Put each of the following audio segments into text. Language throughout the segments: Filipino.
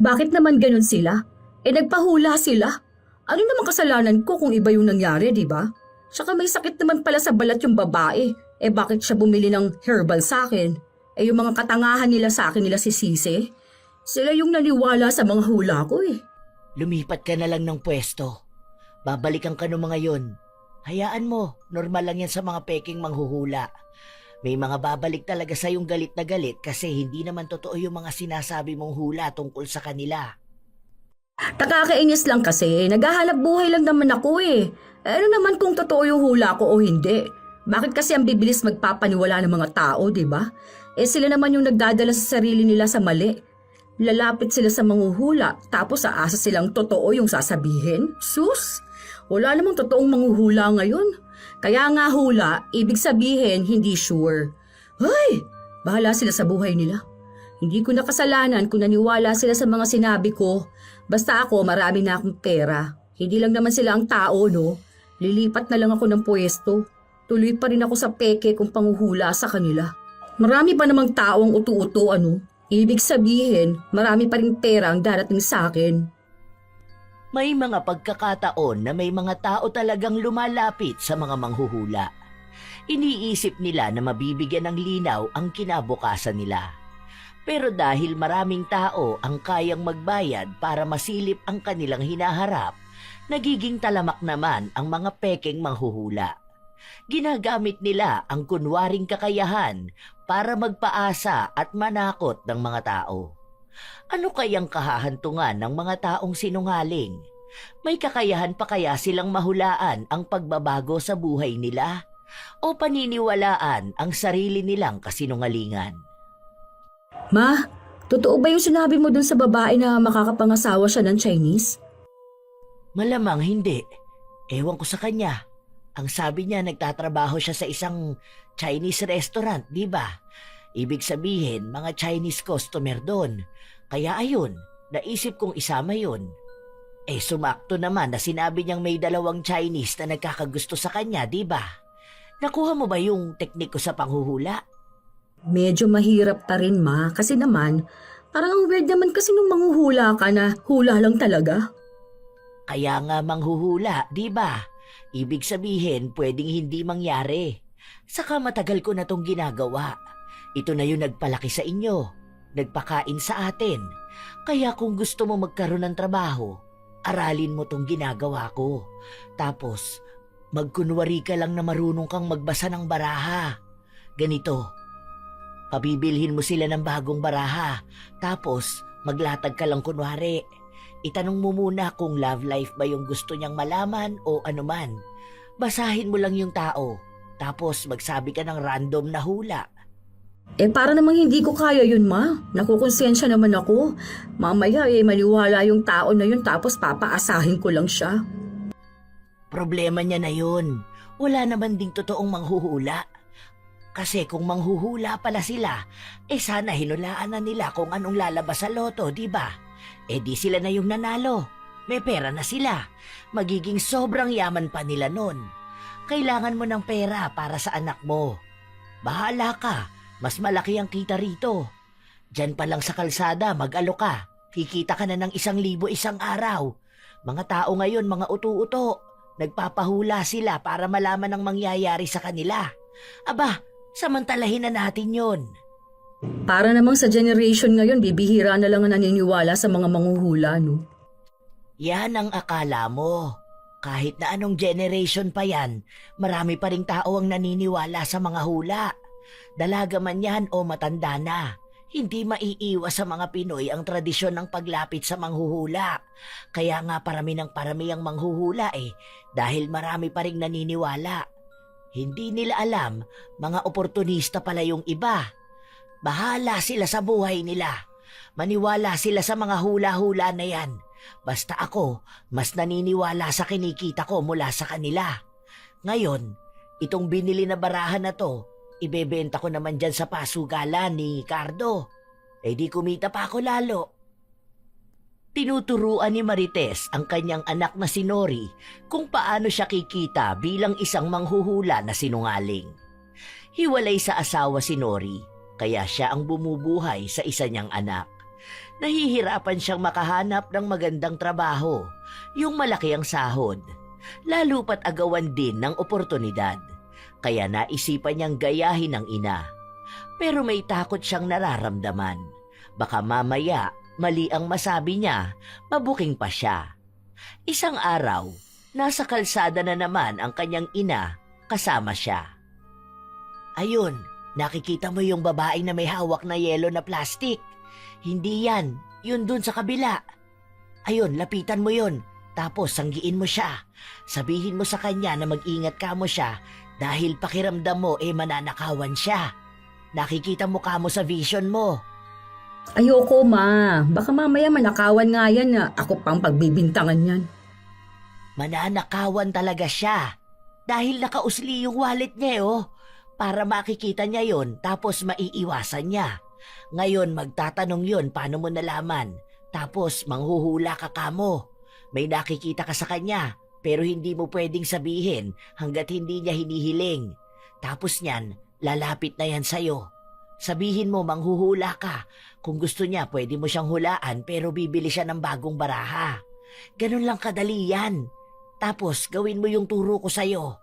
Bakit naman ganun sila? Nagpahula sila. Ano naman kasalanan ko kung iba yung nangyari, di ba? Tsaka may sakit naman pala sa balat yung babae. Bakit siya bumili ng herbal sa akin? Yung mga katangahan nila sa akin nila si Sisi. Sila yung naniwala sa mga hula ko eh. Lumipat ka na lang ng pwesto. Babalikan ka ng mga yon. Hayaan mo, normal lang yan sa mga peking manghuhula. May mga babalik talaga sa yung galit na galit kasi hindi naman totoo yung mga sinasabi mong hula tungkol sa kanila. Nakakainis lang kasi, naghahanap buhay lang naman ako eh. Ano naman kung totoo yung hula ko o hindi? Bakit kasi ang bibilis magpapaniwala ng mga tao, di ba? Sila naman yung nagdadala sa sarili nila sa mali. Lalapit sila sa manghuhula tapos aasa silang totoo yung sasabihin. Sus, wala namang totoong manghuhula ngayon. Kaya nga hula, ibig sabihin hindi sure. Ay, bahala sila sa buhay nila. Hindi ko na kasalanan kung naniwala sila sa mga sinabi ko. Basta ako, marami na akong pera. Hindi lang naman sila ang tao, no? Lilipat na lang ako ng pwesto. Tuloy pa rin ako sa peke kung panghuhula sa kanila. Marami pa namang tao ang utu-uto, ano? Ibig sabihin, marami pa rin pera ang darating sa akin. May mga pagkakataon na may mga tao talagang lumalapit sa mga manghuhula. Iniisip nila na mabibigyan ng linaw ang kinabukasan nila. Pero dahil maraming tao ang kayang magbayad para masilip ang kanilang hinaharap, nagiging talamak naman ang mga peking manghuhula. Ginagamit nila ang kunwaring kakayahan para magpaasa at manakot ng mga tao. Ano kayang kahahantungan ng mga taong sinungaling? May kakayahan pa kaya silang mahulaan ang pagbabago sa buhay nila? O paniniwalaan ang sarili nilang kasinungalingan? Ma, totoo ba yung sinabi mo dun sa babae na makakapangasawa siya ng Chinese? Malamang hindi. Ewan ko sa kanya. Ang sabi niya nagtatrabaho siya sa isang Chinese restaurant, di ba? Ibig sabihin, mga Chinese customer doon. Kaya ayun, naisip kong isama yun. Sumakto naman na sinabi niyang may 2 Chinese na nagkakagusto sa kanya, di ba? Nakuha mo ba yung teknik ko sa panghuhula? Medyo mahirap ta rin, ma. Kasi naman, parang ang weird naman kasi nung manghuhula ka na hula lang talaga. Kaya nga manghuhula, di ba? Ibig sabihin, pwedeng hindi mangyari. Saka matagal ko na tong ginagawa. Ito na yung nagpalaki sa inyo. Nagpakain sa atin. Kaya kung gusto mo magkaroon ng trabaho, aralin mo tong ginagawa ko. Tapos, magkunwari ka lang na marunong kang magbasa ng baraha. Ganito, pabibilhin mo sila ng bagong baraha. Tapos, maglatag ka lang kunwari. Itanong mo muna kung love life ba yung gusto niyang malaman o anuman. Basahin mo lang yung tao. Tapos, magsabi ka ng random na hula. Para namang hindi ko kaya yun, ma. Nakukonsensya naman ako. Mamaya maniwala yung tao na yun tapos papaasahin ko lang siya. Problema niya na yun. Wala naman ding totoong manghuhula. Kasi kung manghuhula pala sila, sana hinulaan na nila kung anong lalabas sa loto, di ba? Di sila na yung nanalo. May pera na sila. Magiging sobrang yaman pa nila nun. Kailangan mo ng pera para sa anak mo. Bahala ka. Mas malaki ang kita rito. Diyan pa lang sa kalsada, mag-alok ka. Kikita ka na ng 1,000 isang araw. Mga tao ngayon, mga utu-uto. Nagpapahula sila para malaman ang mangyayari sa kanila. Aba, samantalahin na natin yon. Para namang sa generation ngayon, bibihira na lang ang naniniwala sa mga manghuhula, no? Yan ang akala mo. Kahit na anong generation pa yan, marami pa ring tao ang naniniwala sa mga hula. Dalaga man yan o matanda na, hindi maiiwas sa mga Pinoy ang tradisyon ng paglapit sa manghuhula. Kaya nga parami ang manghuhula dahil marami pa ring naniniwala. Hindi nila alam, mga oportunista pala yung iba. Bahala sila sa buhay nila. Maniwala sila sa mga hula-hula na yan. Basta ako, mas naniniwala sa kinikita ko mula sa kanila. Ngayon, itong binili na barahan na to, ibebenta ko naman dyan sa pasugalan ni Cardo. Di kumita pa ako lalo. Tinuturuan ni Marites ang kanyang anak na si Nori kung paano siya kikita bilang isang manghuhula na sinungaling. Hiwalay sa asawa si Nori, kaya siya ang bumubuhay sa isa niyang anak. Nahihirapan siyang makahanap ng magandang trabaho, yung malaki ang sahod. Lalo pat agawan din ng oportunidad. Kaya naisipan niyang gayahin ang ina. Pero may takot siyang nararamdaman. Baka mamaya, mali ang masabi niya, mabuking pa siya. Isang araw, nasa kalsada na naman ang kanyang ina, kasama siya. Ayun, nakikita mo yung babae na may hawak na yelo na plastic? Hindi yan, yun dun sa kabila. Ayun, lapitan mo yun, tapos sanggiin mo siya. Sabihin mo sa kanya na mag-ingat ka mo siya dahil pakiramdam mo mananakawan siya. Nakikita mo ka mo sa vision mo. Ayoko, ma. Baka mamaya manakawan nga yan na ako pang pagbibintangan yan. Mananakawan talaga siya. Dahil nakausli yung wallet niya para makikita niya yon tapos maiiwasan niya. Ngayon magtatanong yon paano mo nalaman. Tapos manghuhula ka kamo. May nakikita ka sa kanya pero hindi mo pwedeng sabihin hanggat hindi niya hinihiling. Tapos niyan, lalapit na yan sa'yo. Sabihin mo manghuhula ka. Kung gusto niya pwede mo siyang hulaan pero bibili siya ng bagong baraha. Ganun lang kadali yan. Tapos gawin mo yung turo ko sa'yo.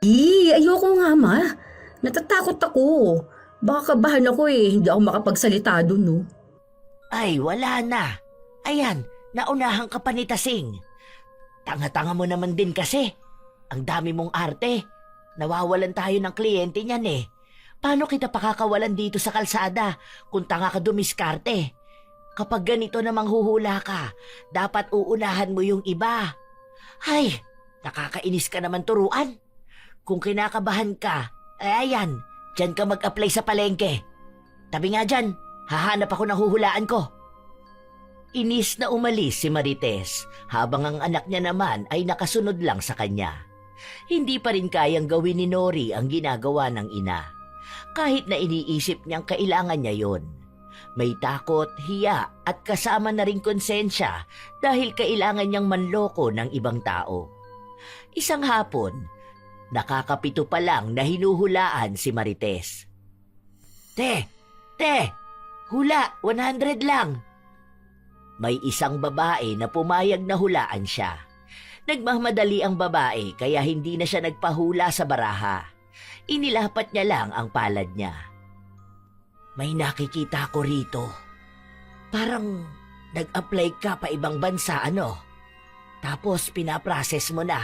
Ayoko nga, ma. Natatakot ako. Baka kabahan ako hindi ako makapagsalita dun, no? Ay, wala na. Ayan, naunahan ka pa ni Tasing. Tanga-tanga mo naman din kasi. Ang dami mong arte. Nawawalan tayo ng kliyente niyan Paano kita pakakawalan dito sa kalsada kung tanga ka dumiskarte? Kapag ganito na manghuhula ka, dapat uunahan mo yung iba. Ay, nakakainis ka naman turuan. Kung kinakabahan ka, ayan, dyan ka mag-apply sa palengke. Tabi nga dyan, hahanap ako ng huhulaan ko. Inis na umalis si Marites habang ang anak niya naman ay nakasunod lang sa kanya. Hindi pa rin kayang gawin ni Nori ang ginagawa ng ina. Kahit na iniisip niyang kailangan niya yon. May takot, hiya at kasama na ring konsensya dahil kailangan niyang manloko ng ibang tao. Isang hapon, nakakapito pa lang na hinuhulaan si Marites. Te! Hula, 100 lang! May isang babae na pumayag na hulaan siya. Nagmamadali ang babae kaya hindi na siya nagpahula sa baraha. Inilapat niya lang ang palad niya. May nakikita ko rito. Parang nag-apply ka pa ibang bansa, ano? Tapos pinaprocess mo na.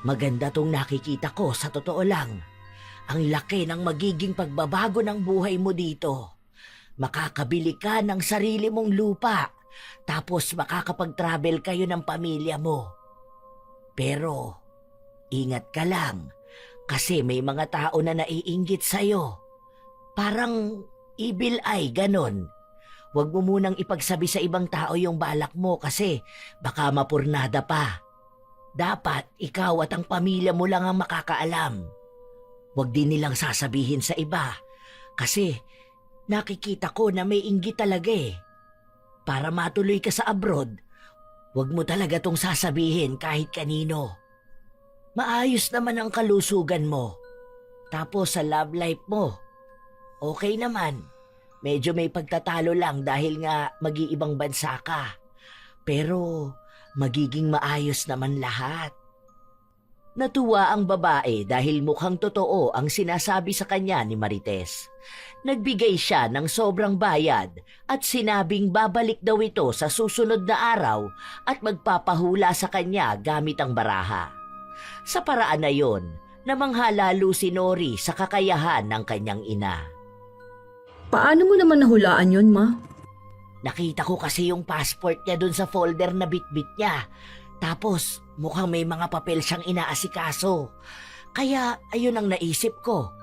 Maganda tong nakikita ko sa totoo lang. Ang laki ng magiging pagbabago ng buhay mo dito. Makakabili ka ng sarili mong lupa. Tapos makakapag-travel kayo ng pamilya mo. Pero, ingat ka lang. Kasi may mga tao na naiinggit sa'yo. Parang evil eye, ganon. Huwag mo munang ipagsabi sa ibang tao yung balak mo kasi baka mapurnada pa. Dapat ikaw at ang pamilya mo lang ang makakaalam. Huwag din nilang sasabihin sa iba kasi nakikita ko na may inggit talaga Para matuloy ka sa abroad, huwag mo talaga tong sasabihin kahit kanino. Maayos naman ang kalusugan mo. Tapos sa love life mo, okay naman. Medyo may pagtatalo lang dahil nga mag-iibang bansa ka. Pero magiging maayos naman lahat. Natuwa ang babae dahil mukhang totoo ang sinasabi sa kanya ni Marites. Nagbigay siya ng sobrang bayad at sinabing babalik daw ito sa susunod na araw at magpapahula sa kanya gamit ang baraha. Sa paraan na yon, namangha lalo si Nori sa kakayahan ng kanyang ina. Paano mo naman nahulaan yun, ma? Nakita ko kasi yung passport niya dun sa folder na bitbit niya. Tapos mukhang may mga papel siyang inaasikaso. Kaya ayun ang naisip ko.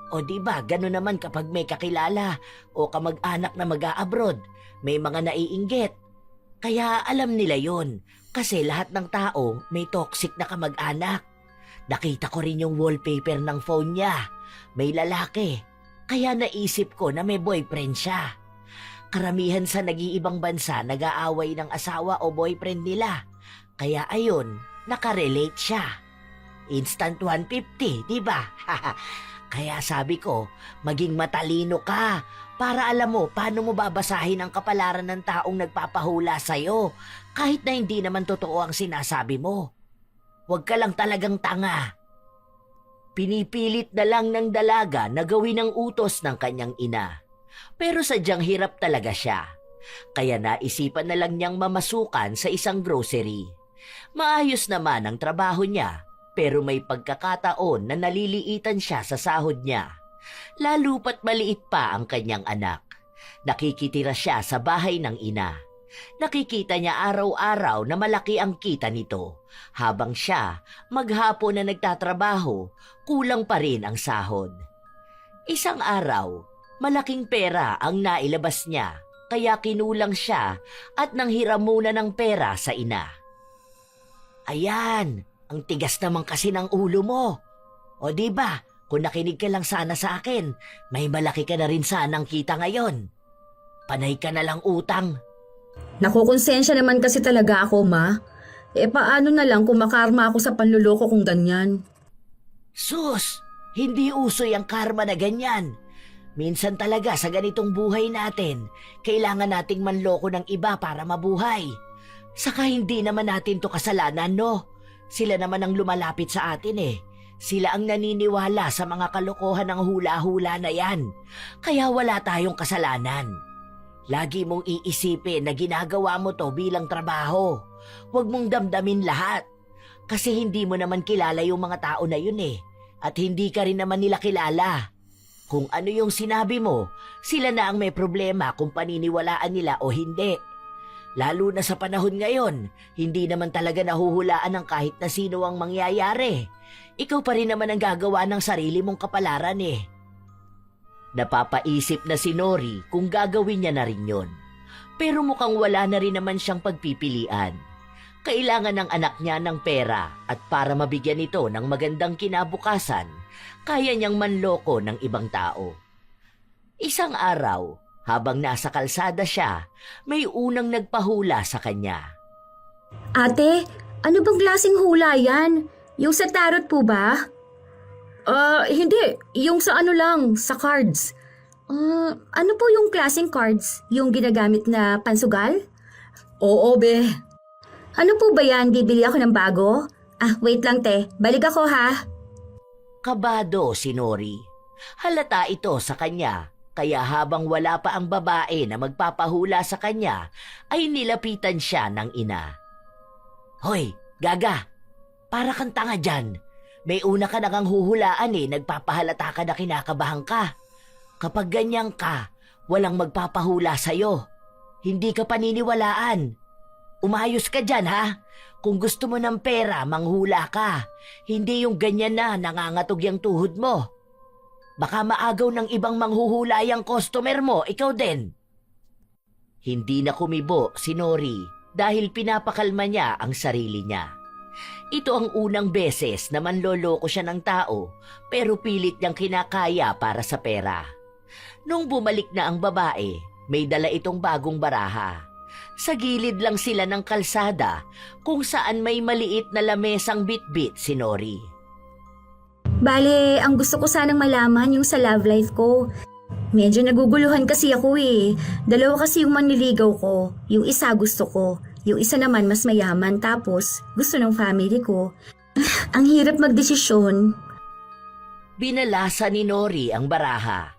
O diba, gano'n naman kapag may kakilala o kamag-anak na mag-a-abroad, may mga naiinggit. Kaya alam nila yon. Kasi lahat ng tao may toxic na kamag-anak. Nakita ko rin yung wallpaper ng phone niya. May lalaki. Kaya naisip ko na may boyfriend siya. Karamihan sa nag-iibang bansa nag-aaway ng asawa o boyfriend nila. Kaya ayun, nakarelate siya. Instant 150, di ba? Kaya sabi ko, maging matalino ka para alam mo paano mo babasahin ang kapalaran ng taong nagpapahula sa'yo kahit na hindi naman totoo ang sinasabi mo. Huwag ka lang talagang tanga. Pinipilit na lang ng dalaga na gawin ang utos ng kanyang ina. Pero sadyang hirap talaga siya. Kaya naisipan na lang niyang mamasukan sa isang grocery. Maayos naman ang trabaho niya. Pero may pagkakataon na naliliitan siya sa sahod niya. Lalo pat maliit pa ang kanyang anak. Nakikitira siya sa bahay ng ina. Nakikita niya araw-araw na malaki ang kita nito. Habang siya, maghapon na nagtatrabaho, kulang pa rin ang sahod. Isang araw, malaking pera ang nailabas niya. Kaya kinulang siya at nanghiram muna ng pera sa ina. Ayan! Ang tigas naman kasi ng ulo mo. O di ba, kung nakinig ka lang sana sa akin, may malaki ka na rin sanang kita ngayon. Panay ka na lang utang. Nakukonsensya naman kasi talaga ako, ma. Paano na lang kung makarma ako sa panluloko kung ganyan? Sus, hindi usoy ang karma na ganyan. Minsan talaga sa ganitong buhay natin, kailangan nating manloko ng iba para mabuhay. Saka hindi naman natin to kasalanan, no? Sila naman ang lumalapit sa atin eh. Sila ang naniniwala sa mga kalokohan ng hula-hula na yan. Kaya wala tayong kasalanan. Lagi mong iisipin na ginagawa mo to bilang trabaho. Huwag mong damdamin lahat. Kasi hindi mo naman kilala yung mga tao na yun eh. At hindi ka rin naman nila kilala. Kung ano yung sinabi mo, sila na ang may problema kung paniniwalaan nila o hindi. Lalo na sa panahon ngayon, hindi naman talaga nahuhulaan ng kahit na sino ang mangyayari. Ikaw pa rin naman ang gagawa ng sarili mong kapalaran eh. Napapaisip na si Nori kung gagawin niya na rin yun. Pero mukhang wala na rin naman siyang pagpipilian. Kailangan ng anak niya ng pera at para mabigyan ito ng magandang kinabukasan, kaya niyang manloko ng ibang tao. Isang araw, habang nasa kalsada siya, may unang nagpahula sa kanya. Ate, ano bang klaseng hula yan? Yung sa tarot po ba? Hindi. Yung sa ano lang, sa cards. Ano po yung klaseng cards? Yung ginagamit na pansugal? Oo, be. Ano po ba yan? Bibili ako ng bago? Wait lang, te. Balik ako, ha? Kabado si Nori. Halata ito sa kanya. Kaya habang wala pa ang babae na magpapahula sa kanya, ay nilapitan siya ng ina. Hoy, Gaga, para kang tanga dyan. May una ka na kang huhulaan eh, nagpapahalata ka na kinakabahan ka. Kapag ganyan ka, walang magpapahula sa'yo. Hindi ka paniniwalaan. Umayos ka dyan ha. Kung gusto mo ng pera, manghula ka. Hindi yung ganyan na nangangatog yung tuhod mo. Baka maagaw ng ibang manghuhulay ang customer mo, ikaw din. Hindi na kumibo si Nori dahil pinapakalma niya ang sarili niya. Ito ang unang beses na manloloko siya ng tao pero pilit niyang kinakaya para sa pera. Nung bumalik na ang babae, may dala itong bagong baraha. Sa gilid lang sila ng kalsada kung saan may maliit na lamesang bitbit si Nori. Bale, ang gusto ko sanang malaman yung sa love life ko. Medyo naguguluhan kasi ako eh. Dalawa kasi yung manliligaw ko. Yung isa gusto ko. Yung isa naman mas mayaman tapos gusto ng family ko. Ang hirap magdesisyon. Binalasa ni Nori ang baraha.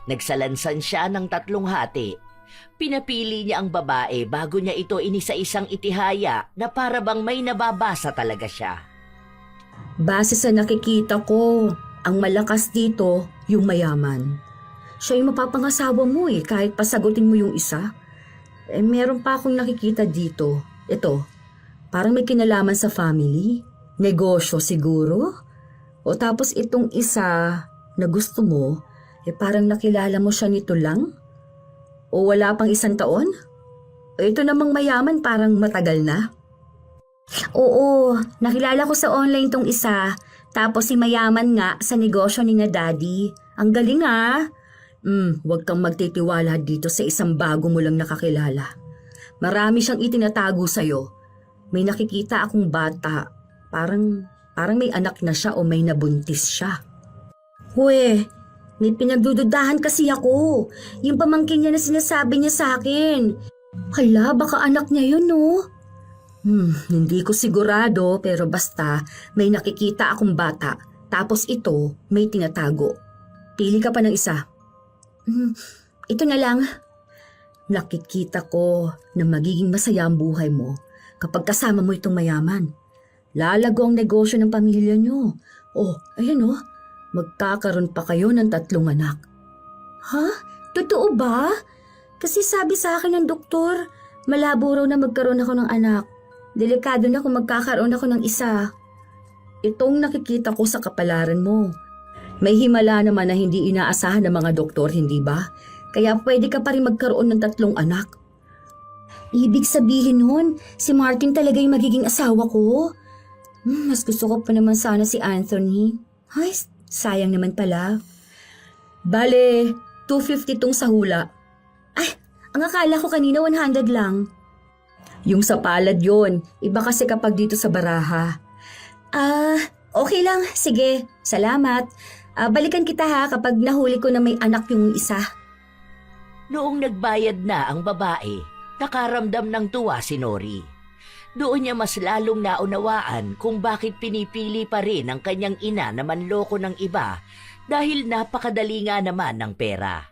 Nagsalansan siya ng 3 hati. Pinapili niya ang babae bago niya ito inisa-isang itihaya na para bang may nababasa talaga siya. Base sa nakikita ko, ang malakas dito, yung mayaman. Siya yung mapapangasawa mo eh, kahit pasagutin mo yung isa. Meron pa akong nakikita dito. Ito, parang may kinalaman sa family. Negosyo siguro. O tapos itong isa na gusto mo, parang nakilala mo siya nito lang. O wala pang 1 taon. Ito namang mayaman parang matagal na. Oo, nakilala ko sa online tong isa. Tapos si mayaman nga sa negosyo ni na daddy. Ang galing ha. Huwag kang magtitiwala dito sa isang bago mo lang nakakilala. Marami siyang itinatago sa'yo. May nakikita akong bata. Parang may anak na siya o may nabuntis siya. We, may pinagdududahan kasi ako. Yung pamangkin niya na sinasabi niya sa akin. Hala, baka anak niya yun, no? Hindi ko sigurado pero basta may nakikita akong bata. Tapos ito, may tinatago. Pili ka pa ng isa. Ito na lang. Nakikita ko na magiging masaya ang buhay mo kapag kasama mo itong mayaman. Lalago ang negosyo ng pamilya niyo. Oh, ayan oh. Magkakaroon pa kayo ng 3 anak. Ha? Totoo ba? Kasi sabi sa akin ng doktor, malabo raw na magkaroon ako ng anak. Delikado na kung magkakaroon ako ng isa. Itong nakikita ko sa kapalaran mo. May himala naman na hindi inaasahan ng mga doktor, hindi ba? Kaya pwede ka pa rin magkaroon ng 3 anak. Ibig sabihin nun, si Martin talaga yung magiging asawa ko? Mas gusto ko pa naman sana si Anthony. Ay, sayang naman pala. Bale, 250 tong sa hula. Ay, ang akala ko kanina 100 lang. Yung sa palad yon, iba kasi kapag dito sa baraha. Okay lang. Sige, salamat. Balikan kita ha kapag nahuli ko na may anak yung isa. Noong nagbayad na ang babae, nakaramdam ng tuwa si Nori. Doon niya mas lalong naunawaan kung bakit pinipili pa rin ng kanyang ina na manloko ng iba dahil napakadali nga naman ng pera.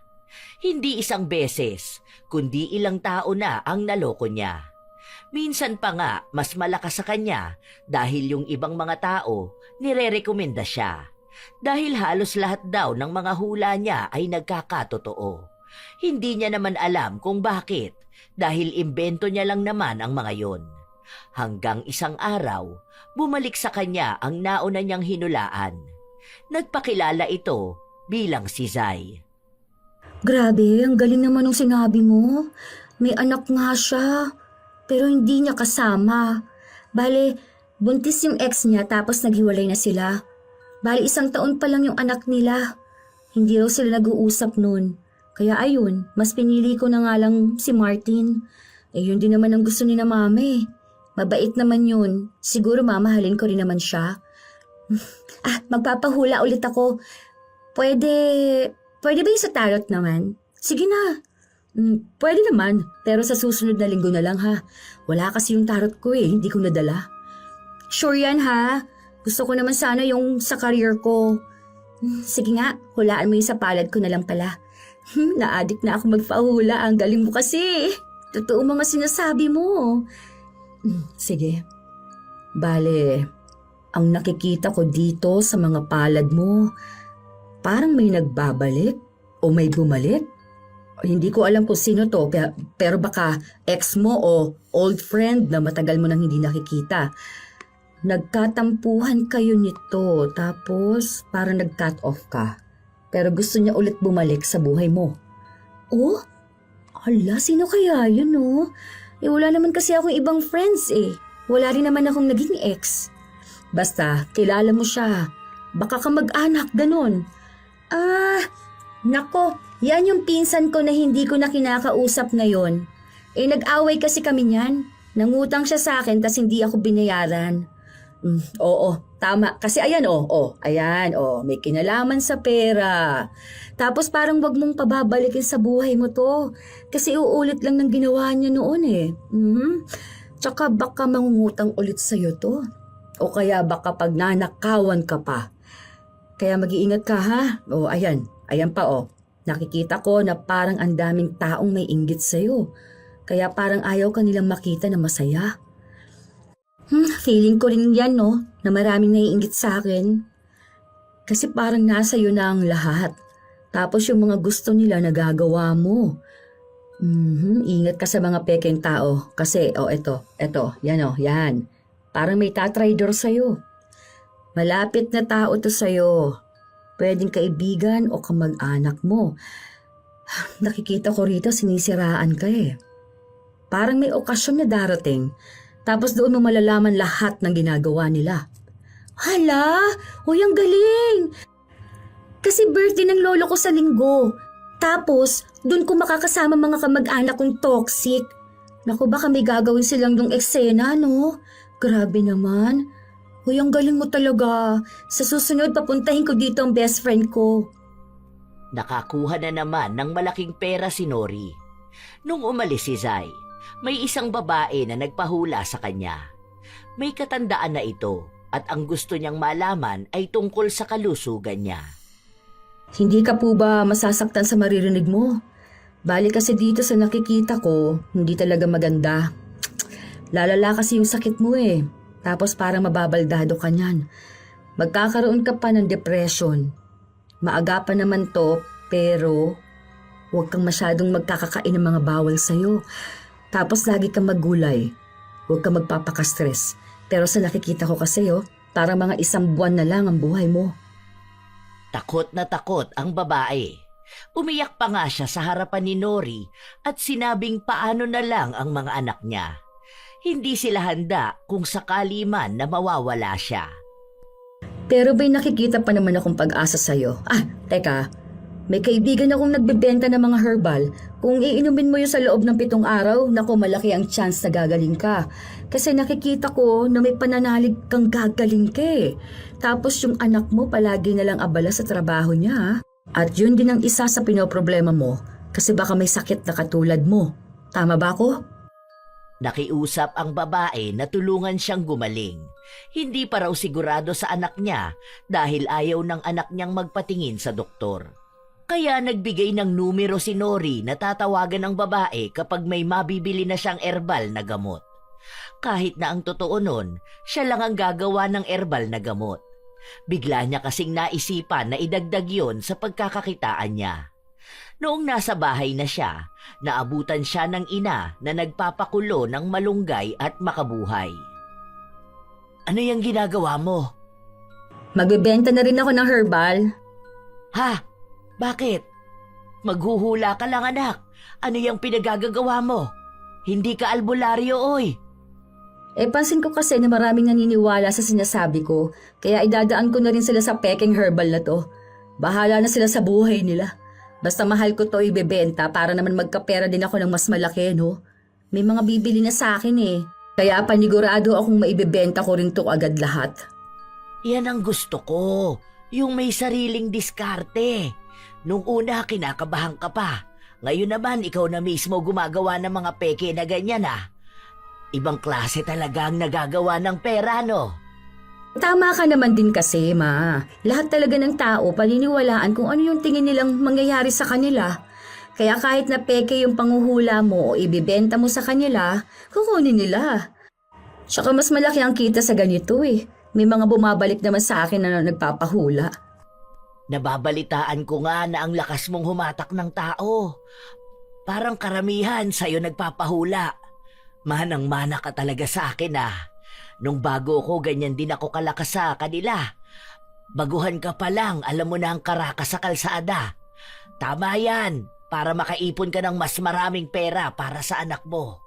Hindi isang beses, kundi ilang tao na ang naloko niya. Minsan pa nga mas malakas sa kanya dahil yung ibang mga tao nire-rekomenda siya. Dahil halos lahat daw ng mga hula niya ay nagkakatotoo. Hindi niya naman alam kung bakit dahil imbento niya lang naman ang mga yon. Hanggang isang araw, bumalik sa kanya ang nauna niyang hinulaan. Nagpakilala ito bilang si Zai. Grabe, ang galing naman ng sinabi mo. May anak nga siya, pero hindi niya kasama. Bale, buntis yung ex niya tapos naghiwalay na sila. Bale, 1 taon pa lang yung anak nila. Hindi raw sila nag-uusap nun. Kaya ayun, mas pinili ko na nga lang si Martin. Yun din naman ang gusto ni na mama eh. Mabait naman yun. Siguro mamahalin ko rin naman siya. Magpapahula ulit ako. Pwede ba yung sa tarot naman? Sige na. Pwede naman, pero sa susunod na linggo na lang ha. Wala kasi yung tarot ko eh, hindi ko nadala. Sure yan ha. Gusto ko naman sana yung sa career ko. Sige nga, hulaan mo yung sa palad ko na lang pala. Na-addict na ako magpahula. Ang galing mo kasi. Totoo mga sinasabi mo. Sige. Bale, ang nakikita ko dito sa mga palad mo, parang may nagbabalik o may bumalik. Hindi ko alam kung sino to, pero baka ex mo o old friend na matagal mo nang hindi nakikita. Nagkatampuhan kayo nito, tapos parang nag-cut off ka. Pero gusto niya ulit bumalik sa buhay mo. Oh? Hala, sino kaya yun, no? Wala naman kasi akong ibang friends eh. Wala rin naman akong naging ex. Basta, kilala mo siya. Baka ka mag-anak, ganun. Nako, yan yung pinsan ko na hindi ko na kinakausap ngayon. Nag-away kasi kami niyan. Nangutang siya sa akin tas hindi ako binayaran. Oo, tama. Kasi ayan may kinalaman sa pera. Tapos parang wag mong pababalikin sa buhay mo to. Kasi uulit lang ng ginawa niya noon eh. Tsaka baka mangungutang ulit sa'yo to. O kaya baka pag nanakawan ka pa. Kaya mag-iingat ka ha. Ayan pa Nakikita ko na parang ang daming taong may inggit sa'yo. Kaya parang ayaw ka nilang makita na masaya. Feeling ko rin yan, no? Na maraming naiinggit sa akin. Kasi parang nasa iyo na ang lahat. Tapos yung mga gusto nila nagagawa mo. Ingat ka sa mga pekeng tao. Kasi, yan. Parang may tatraidor sa'yo. Malapit na tao to sa'yo. Pwedeng kaibigan o kamag-anak mo. Nakikita ko rito sinisiraan ka eh. Parang may okasyon na darating. Tapos doon mo malalaman lahat ng ginagawa nila. Hala! Uy, ang galing! Kasi birthday ng lolo ko sa linggo. Tapos, doon ko makakasama mga kamag-anak kong toxic. Naku, baka may gagawin silang yung eksena, no? Grabe naman. Hoy, ang galing mo talaga. Sa susunod, papuntahin ko dito ang best friend ko. Nakakuha na naman ng malaking pera si Nori. Nung umalis si Zai, may isang babae na nagpahula sa kanya. May katandaan na ito at ang gusto niyang malaman ay tungkol sa kalusugan niya. Hindi ka po ba masasaktan sa maririnig mo? Bali kasi dito sa nakikita ko, hindi talaga maganda. Lalala kasi yung sakit mo eh. Tapos parang mababaldado ka niyan. Magkakaroon ka pa ng depression. Maaga pa naman to, pero huwag kang masyadong magkakakain ng mga bawal sa'yo. Tapos lagi kang maggulay. Huwag kang magpapaka-stress. Pero sa nakikita ko kasi parang mga 1 buwan na lang ang buhay mo. Takot na takot ang babae. Umiyak pa nga siya sa harapan ni Nori at sinabing paano na lang ang mga anak niya. Hindi sila handa kung sakali man na mawawala siya. Pero ba'y nakikita pa naman akong pag-asa sa'yo? Teka. May kaibigan akong nagbebenta ng mga herbal. Kung iinumin mo yun sa loob ng 7 araw, naku, malaki ang chance na gagaling ka. Kasi nakikita ko na may pananalig kang gagaling ka eh. Tapos yung anak mo palagi na lang abala sa trabaho niya. At yun din ang isa sa pinoproblema mo kasi baka may sakit na katulad mo. Tama ba ako? Nakiusap ang babae na tulungan siyang gumaling. Hindi pa raw sigurado sa anak niya dahil ayaw ng anak niyang magpatingin sa doktor. Kaya nagbigay ng numero si Nori na tatawagan ng babae kapag may mabibili na siyang herbal na gamot. Kahit na ang totoo nun, siya lang ang gagawa ng herbal na gamot. Bigla niya kasing naisipan na idagdag yon sa pagkakakitaan niya. Noong nasa bahay na siya, naabutan siya ng ina na nagpapakulo ng malunggay at makabuhay. Ano yung ginagawa mo? Magbebenta na rin ako ng herbal. Ha? Bakit? Maghuhula ka lang anak. Ano yung pinagagagawa mo? Hindi ka albularyo oy. Pansin ko kasi na maraming naniniwala sa sinasabi ko, kaya idadaan ko na rin sila sa peking herbal na to. Bahala na sila sa buhay nila. Basta mahal ko to ibebenta para naman magkapera din ako ng mas malaki, no? May mga bibili na sa akin eh. Kaya panigurado akong maibebenta ko rin to agad lahat. Yan ang gusto ko. Yung may sariling diskarte. Nung una kinakabahan ka pa. Ngayon naman ikaw na mismo gumagawa ng mga peke na ganyan ah. Ibang klase talaga ang nagagawa ng pera, no? Tama ka naman din kasi, ma. Lahat talaga ng tao paniniwalaan kung ano yung tingin nilang mangyayari sa kanila. Kaya kahit na peke yung panguhula mo o ibibenta mo sa kanila, kukunin nila. Tsaka mas malaki ang kita sa ganito eh. May mga bumabalik naman sa akin na nagpapahula. Nababalitaan ko nga na ang lakas mong humatak ng tao. Parang karamihan sa'yo nagpapahula. Manang-mana ka talaga sa akin ah. Nung bago ko, ganyan din ako kalakas sa kanila. Baguhan ka pa lang, alam mo na ang karakas sa kalsada. Tama yan, para makaipon ka ng mas maraming pera para sa anak mo.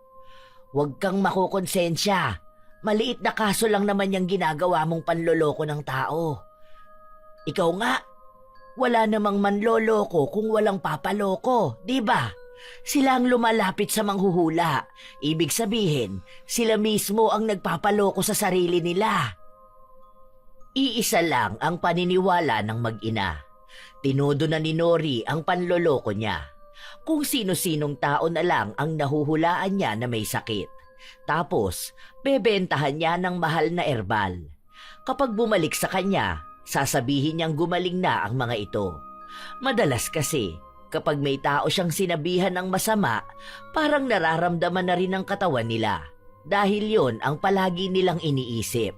Huwag kang makukonsensya. Maliit na kaso lang naman yung ginagawa mong panloloko ng tao. Ikaw nga, wala namang manloloko kung walang papaloko, di ba? Sila ang lumalapit sa manghuhula. Ibig sabihin, sila mismo ang nagpapaloko sa sarili nila. Iisa lang ang paniniwala ng mag-ina. Tinodo na ni Nori ang panloloko niya. Kung sino-sinong tao na lang ang nahuhulaan niya na may sakit. Tapos, bebentahan niya ng mahal na herbal. Kapag bumalik sa kanya, sasabihin niyang gumaling na ang mga ito. Madalas kasi, kapag may tao siyang sinabihan ng masama, parang nararamdaman na rin ang katawan nila. Dahil yon ang palagi nilang iniisip.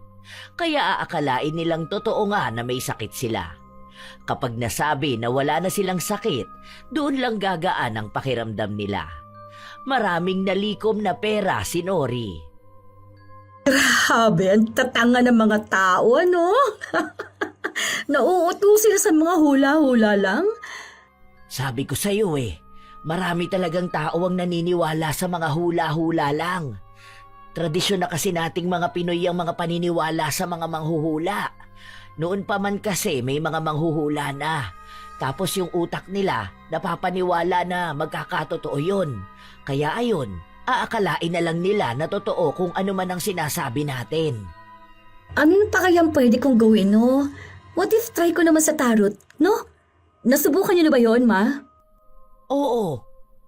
Kaya aakalain nilang totoo nga na may sakit sila. Kapag nasabi na wala na silang sakit, doon lang gagaan ang pakiramdam nila. Maraming nalikom na pera si Nori. Grabe, ang tatanga ng mga tao, ano? Nauuto sila sa mga hula-hula lang. Sabi ko sa'yo marami talagang tao ang naniniwala sa mga hula-hula lang. Tradisyon na kasi nating mga Pinoy ang mga paniniwala sa mga manghuhula. Noon pa man kasi may mga manghuhula na. Tapos yung utak nila napapaniwala na magkakatotoo yun. Kaya ayun, aakalain na lang nila na totoo kung ano man ang sinasabi natin. Ano pa kayang pwede kong gawin, no? What if try ko naman sa tarot, no? Nasubukan niyo na ba yon, Ma? Oo,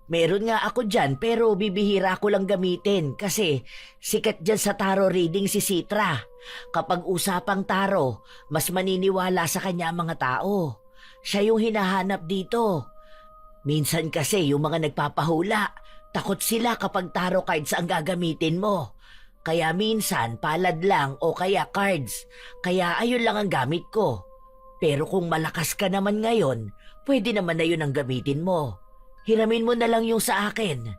meron nga ako dyan pero bibihira ko lang gamitin kasi sikat dyan sa tarot reading si Citra. Kapag usapang taro, mas maniniwala sa kanya ang mga tao. Siya yung hinahanap dito. Minsan kasi yung mga nagpapahula, takot sila kapag tarot cards ang gagamitin mo. Kaya minsan palad lang o kaya cards, kaya ayun lang ang gamit ko. Pero kung malakas ka naman ngayon, pwede naman na yun ang gamitin mo. Hiramin mo na lang yung sa akin.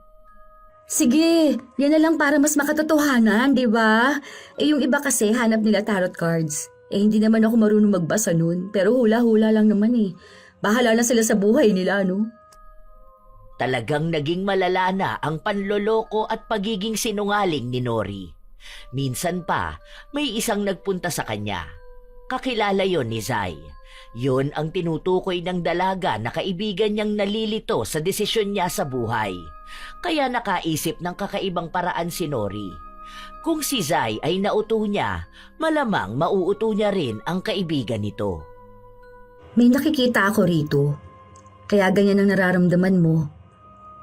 Sige, yan na lang para mas makatotohanan, di ba? Yung iba kasi hanap nila tarot cards. Hindi naman ako marunong magbasa nun, pero hula-hula lang naman eh. Bahala na sila sa buhay nila, no? Talagang naging malala na ang panloloko at pagiging sinungaling ni Nori. Minsan pa, may isang nagpunta sa kanya. Kakilala yon ni Zai. Yun ang tinutukoy ng dalaga na kaibigan niyang nalilito sa desisyon niya sa buhay. Kaya nakaisip ng kakaibang paraan si Nori. Kung si Zai ay nauto niya, malamang mauuto niya rin ang kaibigan nito. May nakikita ako rito. Kaya ganyan ang nararamdaman mo.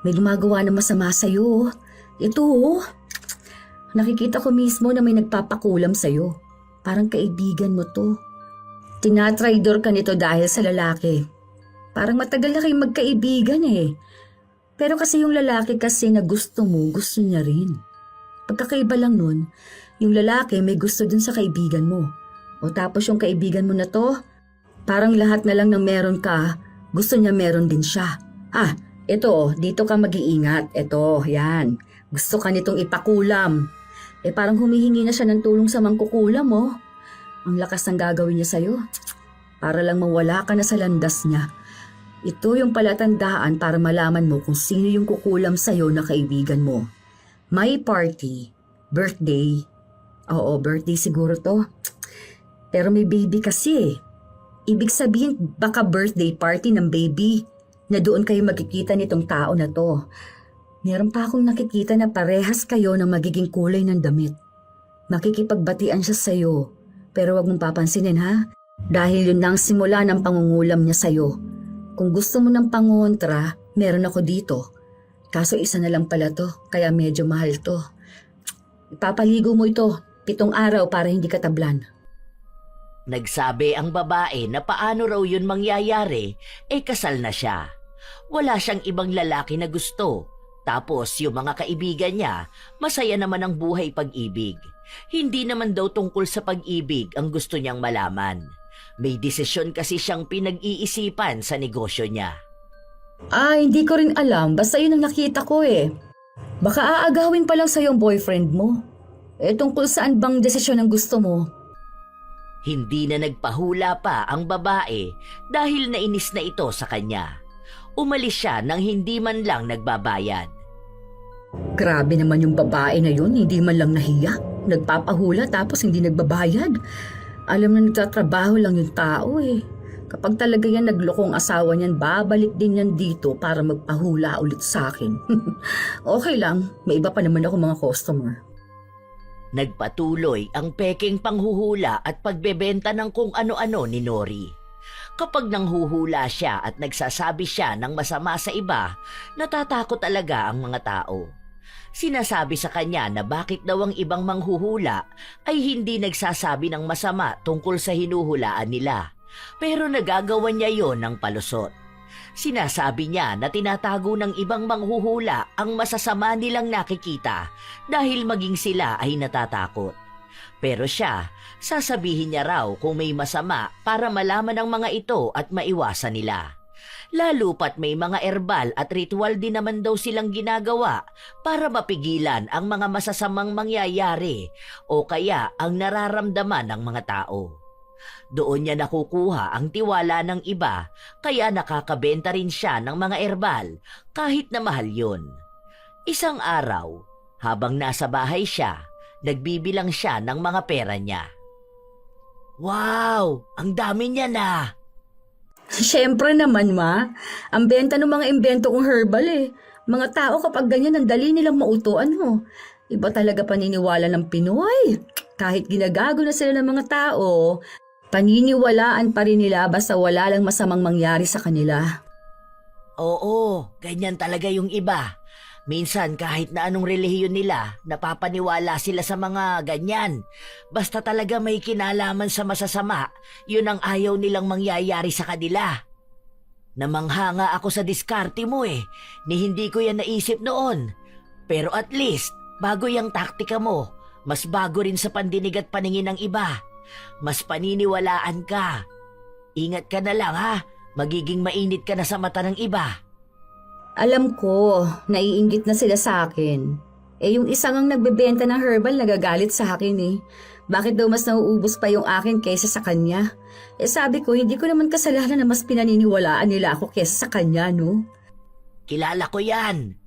May gumagawa na masama sa'yo. Ito oh. Nakikita ko mismo na may nagpapakulam sa'yo. Parang kaibigan mo to. Tinatraidor ka nito dahil sa lalaki. Parang matagal na kayong magkaibigan eh. Pero kasi yung lalaki kasi na gusto mo, gusto niya rin. Pagkakaiba lang nun, yung lalaki may gusto dun sa kaibigan mo. O tapos yung kaibigan mo na to, parang lahat na lang ng meron ka, gusto niya meron din siya. Ah, ito, dito ka mag-iingat. Ito, yan. Gusto ka nitong ipakulam. Parang humihingi na siya ng tulong sa mangkukulam mo. Ang lakas ng gagawin niya sa'yo. Para lang mawala ka na sa landas niya. Ito yung palatandaan para malaman mo kung sino yung kukulam sa'yo na kaibigan mo. May party, birthday. Oo, birthday siguro to. Pero may baby kasi. Ibig sabihin baka birthday party ng baby na doon kayo magkikita nitong tao na to. Meron pa akong nakikita na parehas kayo ng magiging kulay ng damit. Makikipagbatian siya sa'yo. Pero wag mong papansinin ha. Dahil yun na ang simula ng pangungulam niya sa'yo. Kung gusto mo ng pangontra, meron ako dito. Kaso isa na lang pala to, kaya medyo mahal to. Ipapaligo mo ito, 7 araw para hindi ka tablan. Nagsabi ang babae na paano raw yun mangyayari, kasal na siya. Wala siyang ibang lalaki na gusto. Tapos yung mga kaibigan niya, masaya naman ang buhay pag-ibig. Hindi naman daw tungkol sa pag-ibig ang gusto niyang malaman. May desisyon kasi siyang pinag-iisipan sa negosyo niya. Hindi ko rin alam, basta yun ang nakita ko eh. Baka aagawin pa lang sa'yo ang boyfriend mo. Tungkol saan bang desisyon ang gusto mo? Hindi na nagpahula pa ang babae dahil nainis na ito sa kanya. Umalis siya nang hindi man lang nagbabayad. Grabe naman yung babae na yun, hindi man lang nahiya. Nagpapahula tapos hindi nagbabayad. Alam na nagtatrabaho lang yung tao eh. Kapag talaga yan naglokong asawa niyan, babalik din yan dito para magpahula ulit sa akin. Okay lang, may iba pa naman ako mga customer. Nagpatuloy ang peking panghuhula at pagbebenta ng kung ano-ano ni Nori. Kapag nanghuhula siya at nagsasabi siya ng masama sa iba, natatakot talaga ang mga tao. Sinasabi sa kanya na bakit daw ang ibang manghuhula ay hindi nagsasabi ng masama tungkol sa hinuhulaan nila, pero nagagawa niya yon ng palusot. Sinasabi niya na tinatago ng ibang manghuhula ang masasama nilang nakikita dahil maging sila ay natatakot. Pero siya, sasabihin niya raw kung may masama para malaman ng mga ito at maiwasan nila. Lalo pat may mga erbal at ritual din naman daw silang ginagawa para mapigilan ang mga masasamang mangyayari o kaya ang nararamdaman ng mga tao. Doon niya nakukuha ang tiwala ng iba kaya nakakabenta rin siya ng mga erbal kahit na mahal yun. Isang araw, habang nasa bahay siya, nagbibilang siya ng mga pera niya. Wow! Ang dami niya na! Siyempre naman, Ma. Ang benta ng mga imbento kong herbal eh. Mga tao kapag ganyan ang dali nilang mautuan mo. Iba talaga paniniwala ng Pinoy. Kahit ginagago na sila ng mga tao, paniniwalaan pa rin nila basta wala lang masamang mangyari sa kanila. Oo, ganyan talaga yung iba. Minsan kahit na anong relihiyon nila, napapaniwala sila sa mga ganyan. Basta talaga may kinalaman sa masasama, yun ang ayaw nilang mangyayari sa kanila. Namangha nga ako sa diskarte mo ni hindi ko yan naisip noon. Pero at least, bago yung taktika mo, mas bago rin sa pandinig at paningin ng iba. Mas paniniwalaan ka. Ingat ka na lang ha, magiging mainit ka na sa mata ng iba. Alam ko, naiinggit na sila sa akin. Yung isang ang nagbebenta ng herbal nagagalit sa akin. Bakit daw mas nauubos pa yung akin kaysa sa kanya? Sabi ko, hindi ko naman kasalanan na mas pinaniniwalaan nila ako kaysa sa kanya, no? Kilala ko yan.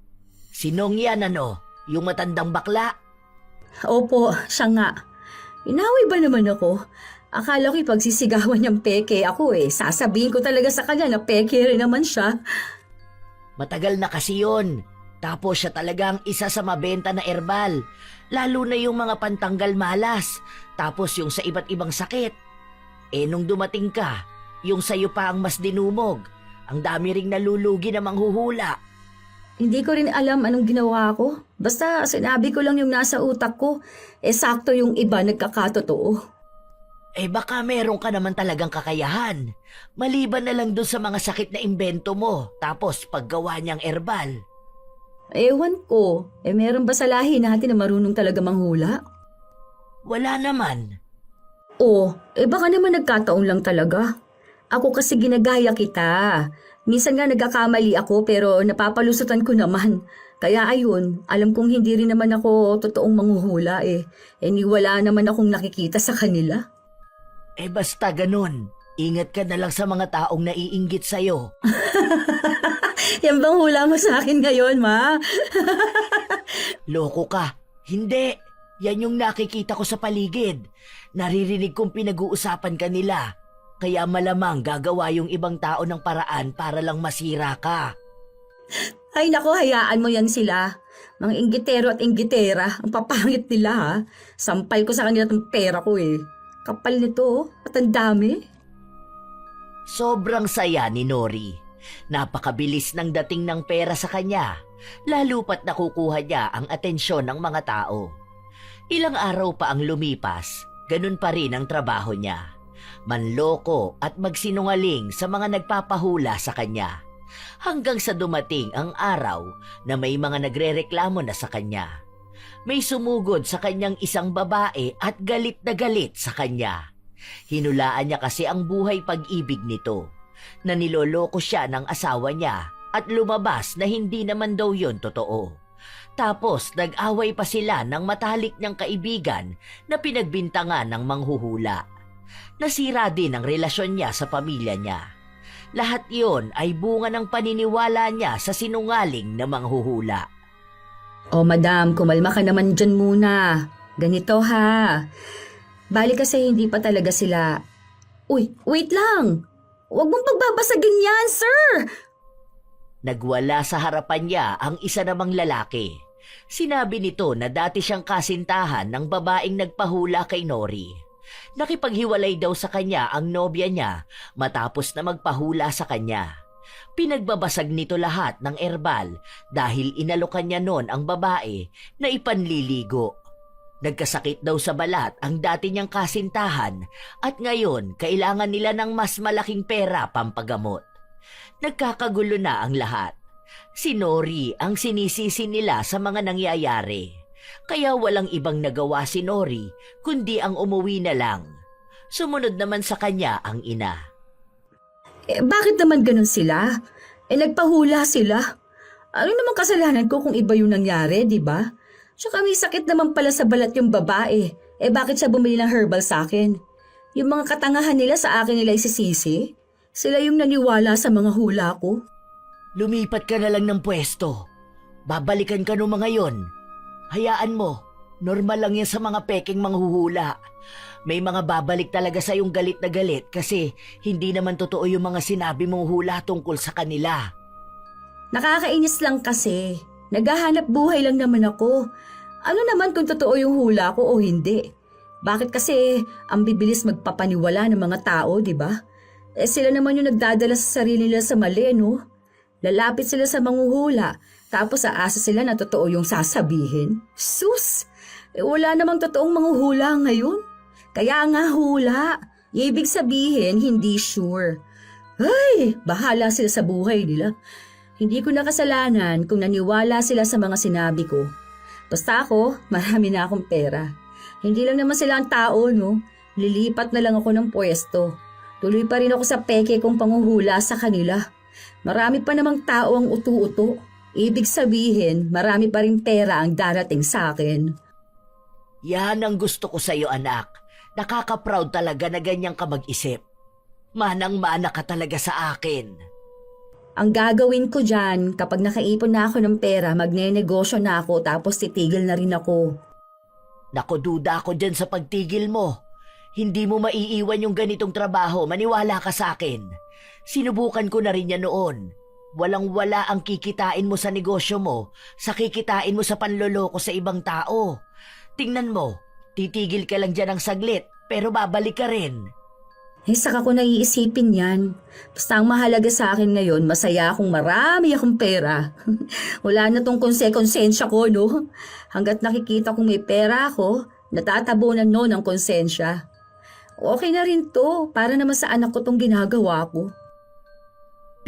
Sinong yan Yung matandang bakla? Opo, siya nga. Inaway ba naman ako? Akala ko ipagsisigawan niyang peke ako Sasabihin ko talaga sa kanya na peke rin naman siya. Matagal na kasi yun. Tapos siya talagang isa sa mabenta na herbal. Lalo na yung mga pantanggal malas. Tapos yung sa iba't ibang sakit. Nung dumating ka, yung sayo pa ang mas dinumog. Ang dami ring nalulugi na manghuhula. Hindi ko rin alam anong ginawa ko. Basta sinabi ko lang yung nasa utak ko. Sakto yung iba nagkakatotoo. Baka meron ka naman talagang kakayahan. Maliban na lang dun sa mga sakit na imbento mo. Tapos paggawa niyang herbal. Ewan ko. Meron ba sa lahi natin na marunong talaga manghula? Wala naman. Baka naman nagkataon lang talaga. Ako kasi ginagaya kita. Minsan nga nagkakamali ako pero napapalusutan ko naman. Kaya ayun, alam kong hindi rin naman ako totoong manghuhula wala naman akong nakikita sa kanila. Basta ganun. Ingat ka na lang sa mga taong naiinggit sa'yo. Yan bang hula mo sa akin ngayon, ma? Loko ka. Hindi. Yan yung nakikita ko sa paligid. Naririnig kong pinag-uusapan ka nila. Kaya malamang gagawa yung ibang tao ng paraan para lang masira ka. Ay nako, hayaan mo yan sila. Mga inggitero at inggitera. Ang papangit nila ha. Sampal ko sa kanila itong pera ko Kapal nito at ang dami. Sobrang saya ni Nori. Napakabilis ng dating ng pera sa kanya. Lalo pat nakukuha niya ang atensyon ng mga tao. Ilang araw pa ang lumipas, ganun pa rin ang trabaho niya. Manloko at magsinungaling sa mga nagpapahula sa kanya. Hanggang sa dumating ang araw na may mga nagrereklamo na sa kanya. May sumugod sa kanyang isang babae at galit na galit sa kanya. Hinulaan niya kasi ang buhay pag-ibig nito, na niloloko siya ng asawa niya at lumabas na hindi naman daw yon totoo. Tapos nag-away pa sila ng matalik niyang kaibigan na pinagbintangan ng manghuhula. Nasira din ang relasyon niya sa pamilya niya. Lahat yon ay bunga ng paniniwala niya sa sinungaling na manghuhula. Madam, kumalma ka naman dyan muna. Ganito ha. Bali kasi hindi pa talaga sila... Uy, wait lang! Huwag mong pagbabasagin yan, sir! Nagwala sa harapan niya ang isa namang lalaki. Sinabi nito na dati siyang kasintahan ng babaeng nagpahula kay Nori. Nakipaghiwalay daw sa kanya ang nobya niya matapos na magpahula sa kanya. Pinagbabasag nito lahat ng herbal dahil inalokan niya noon ang babae na ipanliligo. Nagkasakit daw sa balat ang dati niyang kasintahan at ngayon kailangan nila ng mas malaking pera pampagamot. Nagkakagulo na ang lahat. Si Nori ang sinisisi nila sa mga nangyayari. Kaya walang ibang nagawa si Nori kundi ang umuwi na lang. Sumunod naman sa kanya ang ina. Bakit naman ganun sila? Nagpahula sila. Ano naman kasalanan ko kung iba yung nangyari, di ba? Tsaka may sakit naman pala sa balat yung babae. Bakit siya bumili ng herbal sa akin? Yung mga katangahan nila sa akin nila isisisi? Sila yung naniwala sa mga hula ko? Lumipat ka na lang ng pwesto. Babalikan ka ng mga yon. Hayaan mo, normal lang yan sa mga peking manghuhula. May mga babalik talaga sa yung galit na galit kasi hindi naman totoo yung mga sinabi mong hula tungkol sa kanila. Nakakainis lang kasi. Naghahanap buhay lang naman ako. Ano naman kung totoo yung hula ko o hindi? Bakit kasi ang bibilis magpapaniwala ng mga tao, di ba? Sila naman yung nagdadala sa sarili nila sa mali, no? Lalapit sila sa manghuhula, tapos aasa sila na totoo yung sasabihin. Sus! Wala namang totoong manghuhula ngayon. Kaya nga hula. Ibig sabihin, hindi sure. Ay, bahala sila sa buhay nila. Hindi ko nakasalanan kung naniwala sila sa mga sinabi ko. Basta ako, marami na akong pera. Hindi lang naman sila ang tao, no? Lilipat na lang ako ng pwesto. Tuloy pa rin ako sa peke kong panghuhula sa kanila. Marami pa namang tao ang utu-uto. Ibig sabihin, marami pa rin pera ang darating sa akin. Yan ang gusto ko sa'yo, anak. Nakaka-proud talaga na ganyan ka mag-isip. Manang-mana ka talaga sa akin. Ang gagawin ko dyan, kapag nakaipon na ako ng pera, magne-negosyo na ako tapos titigil na rin ako. Naku, duda ako dyan sa pagtigil mo. Hindi mo maiiwan yung ganitong trabaho, maniwala ka sa akin. Sinubukan ko na rin yan noon. Walang-wala ang kikitain mo sa negosyo mo, sa kikitain mo sa panloloko sa ibang tao. Tingnan mo, titigil ka lang dyan ng saglit, pero babalik ka rin. Saka ko naiisipin yan. Basta ang mahalaga sa akin ngayon, masaya akong marami akong pera. Wala na tong konsensya ko, no? Hanggat nakikita kong may pera ako, natatabunan no ng konsensya. Okay na rin to, para naman sa anak ko tong ginagawa ko.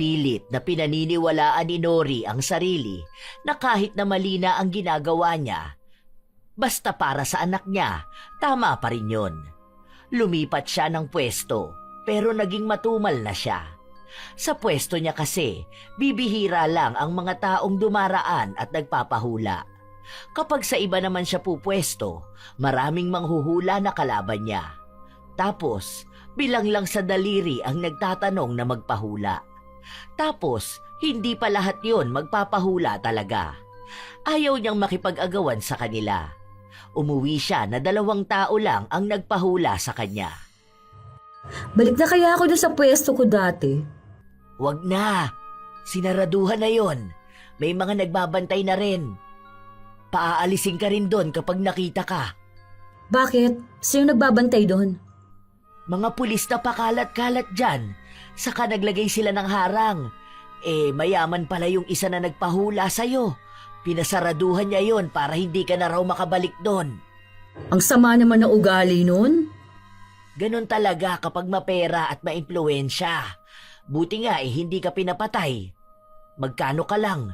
Pilit na pinaniniwalaan ni Nori ang sarili na kahit na mali na ang ginagawa niya, basta para sa anak niya, tama pa rin yun. Lumipat siya ng pwesto, pero naging matumal na siya. Sa pwesto niya kasi, bibihira lang ang mga taong dumaraan at nagpapahula. Kapag sa iba naman siya pupwesto, maraming manghuhula na kalaban niya. Tapos, bilang lang sa daliri ang nagtatanong na magpahula. Tapos, hindi pa lahat yon magpapahula talaga. Ayaw niyang makipag-agawan sa kanila. Umuwi siya na 2 tao lang ang nagpahula sa kanya. Balik na kaya ako doon sa pwesto ko dati? Wag na. Sinaraduhan na yon. May mga nagbabantay na rin. Paaalisin ka rin doon kapag nakita ka. Bakit? Sino nagbabantay doon? Mga pulis na pakalat-kalat dyan. Saka naglagay sila ng harang. Mayaman pala yung isa na nagpahula sa'yo. Pinasaraduhan niya yon para hindi ka na raw makabalik doon. Ang sama naman na ugali nun. Ganon talaga kapag mapera at maimpluwensya. Buti nga hindi ka pinapatay. Magkano ka lang?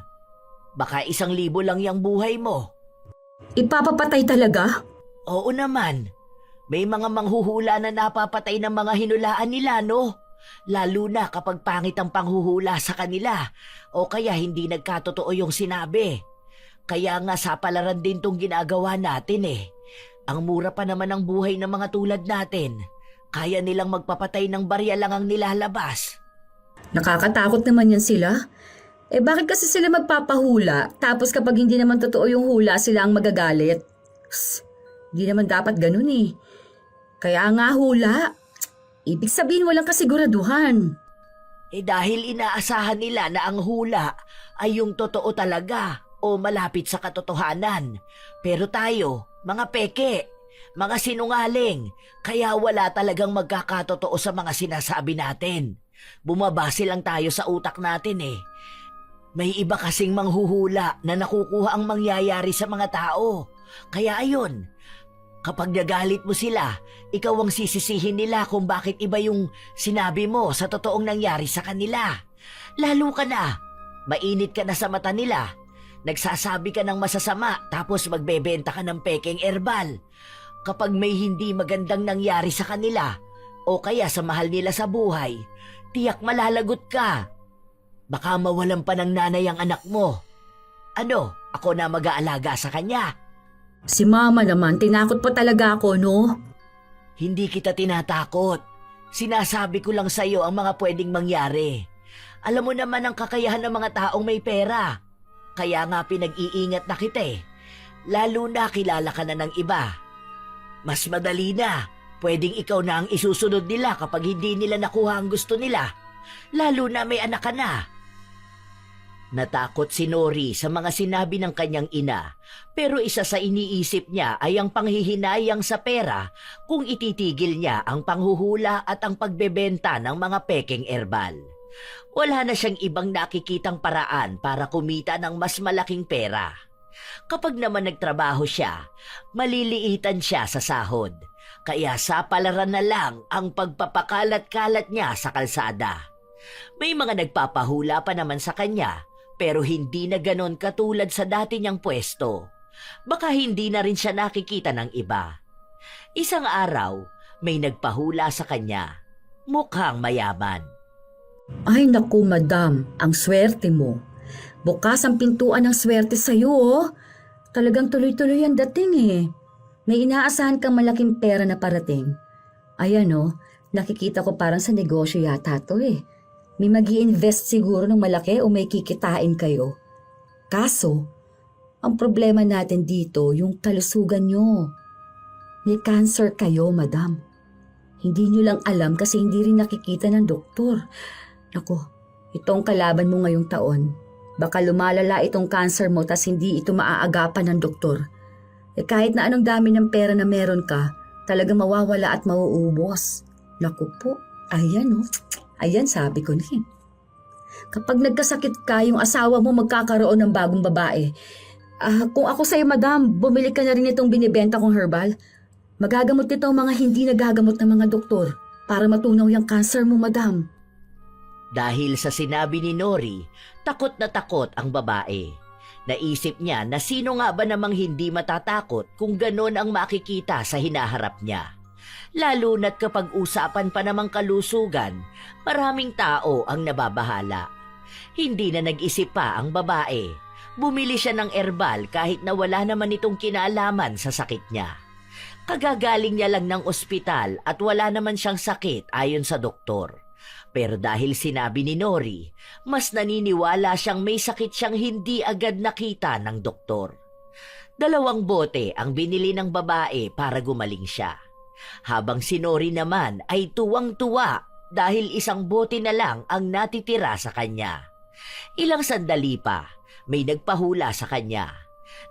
Baka 1,000 lang yung buhay mo. Ipapapatay talaga? Oo naman. May mga manghuhula na napapatay ng mga hinulaan nila, no? Lalo na kapag pangit ang panghuhula sa kanila o kaya hindi nagkatotoo yung sinabi. Kaya nga sapalaran din tong ginagawa natin eh. Ang mura pa naman ng buhay ng mga tulad natin. Kaya nilang magpapatay ng barya lang ang nilalabas. Nakakatakot naman yan sila. Bakit kasi sila magpapahula tapos kapag hindi naman totoo yung hula sila ang magagalit? Hindi naman dapat ganun eh. Kaya nga hula. Ibig sabihin walang kasiguraduhan. Dahil inaasahan nila na ang hula ay yung totoo talaga o malapit sa katotohanan. Pero tayo, mga peke, mga sinungaling, kaya wala talagang magkakatotoo sa mga sinasabi natin. Bumabase lang tayo sa utak natin eh. May iba kasing manghuhula na nakukuha ang mangyayari sa mga tao. Kaya ayun, kapag nagalit mo sila, ikaw ang sisisihin nila kung bakit iba yung sinabi mo sa totoong nangyari sa kanila. Lalo ka na, mainit ka na sa mata nila. Nagsasabi ka ng masasama tapos magbebenta ka ng pekeng herbal. Kapag may hindi magandang nangyari sa kanila o kaya sa mahal nila sa buhay, tiyak malalagot ka. Baka mawalan pa ng nanay ang anak mo. Ano, ako na mag-aalaga sa kanya? Si mama naman, tinakot pa talaga ako, no? Hindi kita tinatakot. Sinasabi ko lang sa'yo ang mga pwedeng mangyari. Alam mo naman ang kakayahan ng mga taong may pera. Kaya nga pinag-iingat na kita eh. Lalo na kilala ka na ng iba. Mas madali na. Pwedeng ikaw na ang isusunod nila kapag hindi nila nakuha ang gusto nila. Lalo na may anak ka na. Natakot si Nori sa mga sinabi ng kanyang ina, pero isa sa iniisip niya ay ang panghihinayang sa pera kung ititigil niya ang panghuhula at ang pagbebenta ng mga pekeng herbal. Wala na siyang ibang nakikitang paraan para kumita ng mas malaking pera. Kapag naman nagtrabaho siya, maliliitan siya sa sahod, kaya sapalaran na lang ang pagpapakalat-kalat niya sa kalsada. May mga nagpapahula pa naman sa kanya, pero hindi na ganon katulad sa dati niyang pwesto. Baka hindi na rin siya nakikita ng iba. Isang araw, may nagpahula sa kanya. Mukhang mayaman. Ay naku madam, ang swerte mo. Bukas ang pintuan ng swerte sa'yo oh. Talagang tuloy-tuloy ang dating eh. May inaasahan kang malaking pera na parating. Ayan oh, nakikita ko parang sa negosyo yata to eh. May mag-i-invest siguro ng malaki o may kikitain kayo. Kaso, ang problema natin dito yung kalusugan nyo. May cancer kayo, madam. Hindi nyo lang alam kasi hindi rin nakikita ng doktor. Naku, itong kalaban mo ngayong taon. Baka lumalala itong cancer mo tas hindi ito maaagapan ng doktor. Kahit na anong dami ng pera na meron ka, talaga mawawala at mauubos. Naku po, ayan oh. Ayan, sabi ko na eh. Kapag nagkasakit ka, yung asawa mo magkakaroon ng bagong babae. Kung ako sa'yo, madam, bumili ka na rin itong binibenta kong herbal. Magagamot nito ang mga hindi nagagamot ng mga doktor para matunaw yung cancer mo, madam. Dahil sa sinabi ni Nori, takot na takot ang babae. Naisip niya na sino nga ba namang hindi matatakot kung ganon ang makikita sa hinaharap niya. Lalo na't kapag usapan pa namang kalusugan, maraming tao ang nababahala. Hindi na nag-isip pa ang babae. Bumili siya ng herbal kahit na wala naman itong kinalaman sa sakit niya. Kagagaling niya lang ng ospital at wala naman siyang sakit ayon sa doktor. Pero dahil sinabi ni Nori, mas naniniwala siyang may sakit siyang hindi agad nakita ng doktor. 2 bote ang binili ng babae para gumaling siya. Habang si Nori naman ay tuwang-tuwa dahil 1 bote na lang ang natitira sa kanya. Ilang sandali pa, may nagpahula sa kanya.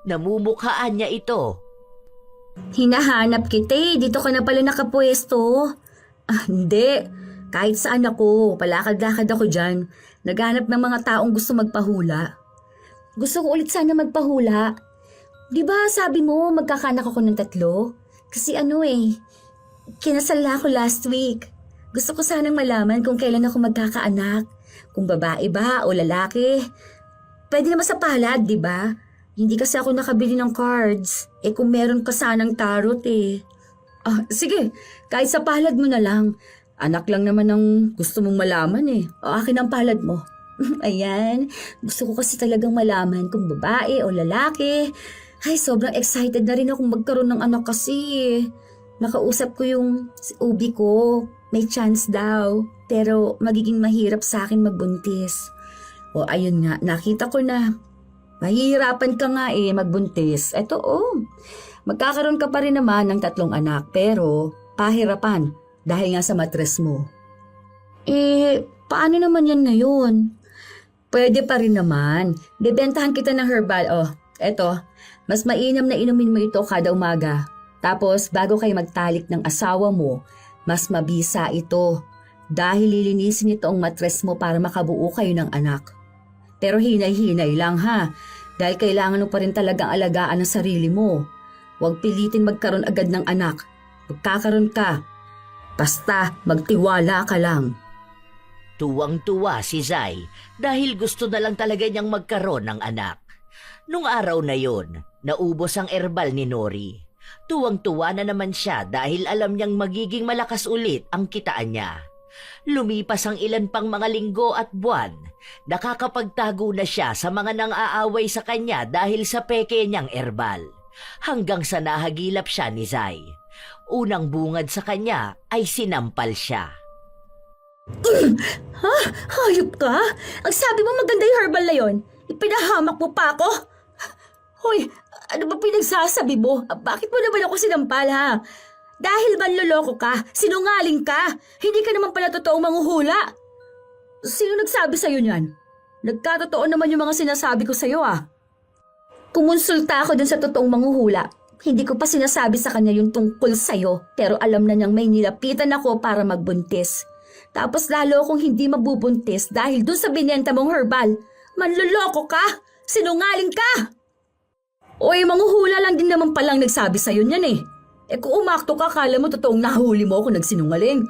Namumukhaan niya ito. Hinahanap kita eh. Dito ka na pala nakapwesto. Hindi. Kahit saan ako, palakad-lakad ako dyan. Naghanap ng mga taong gusto magpahula. Gusto ko ulit sana magpahula. Di ba sabi mo magkakanak ako ng 3? Kasi kinasal na ako last week. Gusto ko sanang malaman kung kailan ako magkakaanak. Kung babae ba o lalaki. Pwede naman sa palad, di ba? Hindi kasi ako nakabili ng cards. Kung meron ka sanang tarot eh. Sige, kahit sa palad mo na lang. Anak lang naman ang gusto mong malaman eh. Akin ang palad mo. Ayan, gusto ko kasi talagang malaman kung babae o lalaki. Ay, sobrang excited na rin akong magkaroon ng anak kasi eh. Nakausap ko yung ubi ko. May chance daw. Pero magiging mahirap sa akin magbuntis. O ayun nga, nakita ko na. Mahihirapan ka nga eh magbuntis. Eto magkakaroon ka pa rin naman ng 3 anak. Pero pahirapan dahil nga sa matres mo. Paano naman yan ngayon? Pwede pa rin naman. Bebentahan kita ng herbal. Eto, mas mainam na inumin mo ito kada umaga. Tapos, bago kayo magtalik ng asawa mo, mas mabisa ito. Dahil lilinisin ito ang matres mo para makabuo kayo ng anak. Pero hinay-hinay lang ha. Dahil kailangan mo pa rin talagang alagaan ang sarili mo. Huwag pilitin magkaroon agad ng anak. Magkakaroon ka. Basta magtiwala ka lang. Tuwang-tuwa si Zai dahil gusto na lang talaga niyang magkaroon ng anak. Nung araw na yon, naubos ang herbal ni Nori. Tuwang-tuwa na naman siya dahil alam niyang magiging malakas ulit ang kitaan niya. Lumipas ang ilan pang mga linggo at buwan, nakakapagtago na siya sa mga nang-aaway sa kanya dahil sa peke niyang herbal. Hanggang sa nahagilap siya ni Zai. Unang bungad sa kanya ay sinampal siya. Ha? Hayop ka? Ang sabi mo maganda yung herbal na yon. Ipinahamak mo pa ako? Hoy, ano ba pinagsasabi mo? Bakit mo naman ako sinampal ha? Dahil manloloko ka, sinungaling ka, hindi ka naman pala totoong manghuhula. Sino nagsabi sa'yo niyan? Nagkatotoo naman yung mga sinasabi ko sa'yo ah. Kumonsulta ako dun sa totoong manghuhula. Hindi ko pa sinasabi sa kanya yung tungkol sa'yo, pero alam na niyang may nilapitan ako para magbuntis. Tapos lalo akong hindi mabubuntis dahil dun sa binenta mong herbal. Manloloko ka! Sinungaling ka! Oy, manghuhula lang din naman palang nagsabi sa'yo niyan eh. Kung umakto ka, kala mo totoong nahuli mo ako nagsinungaling.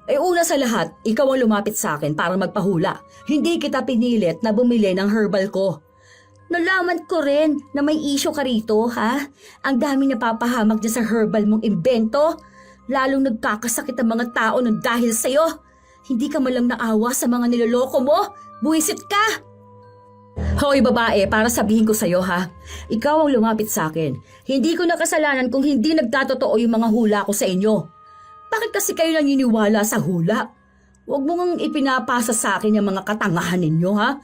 Una sa lahat, ikaw ang lumapit sa akin para magpahula. Hindi kita pinilit na bumili ng herbal ko. Nalaman ko rin na may issue ka rito, ha? Ang dami napapahamak dyan sa herbal mong imbento. Lalong nagkakasakit ang mga tao nang dahil sa'yo. Hindi ka malang naawa sa mga niloloko mo. Buwisit ka! Hoy babae, para sabihin ko sa'yo ha. Ikaw ang lumapit sa akin. Hindi ko nakasalanan kung hindi nagkatotoo yung mga hula ko sa inyo. Bakit kasi kayo naniniwala sa hula? Huwag mo ngang ipinapasa sa akin yung mga katangahan ninyo ha.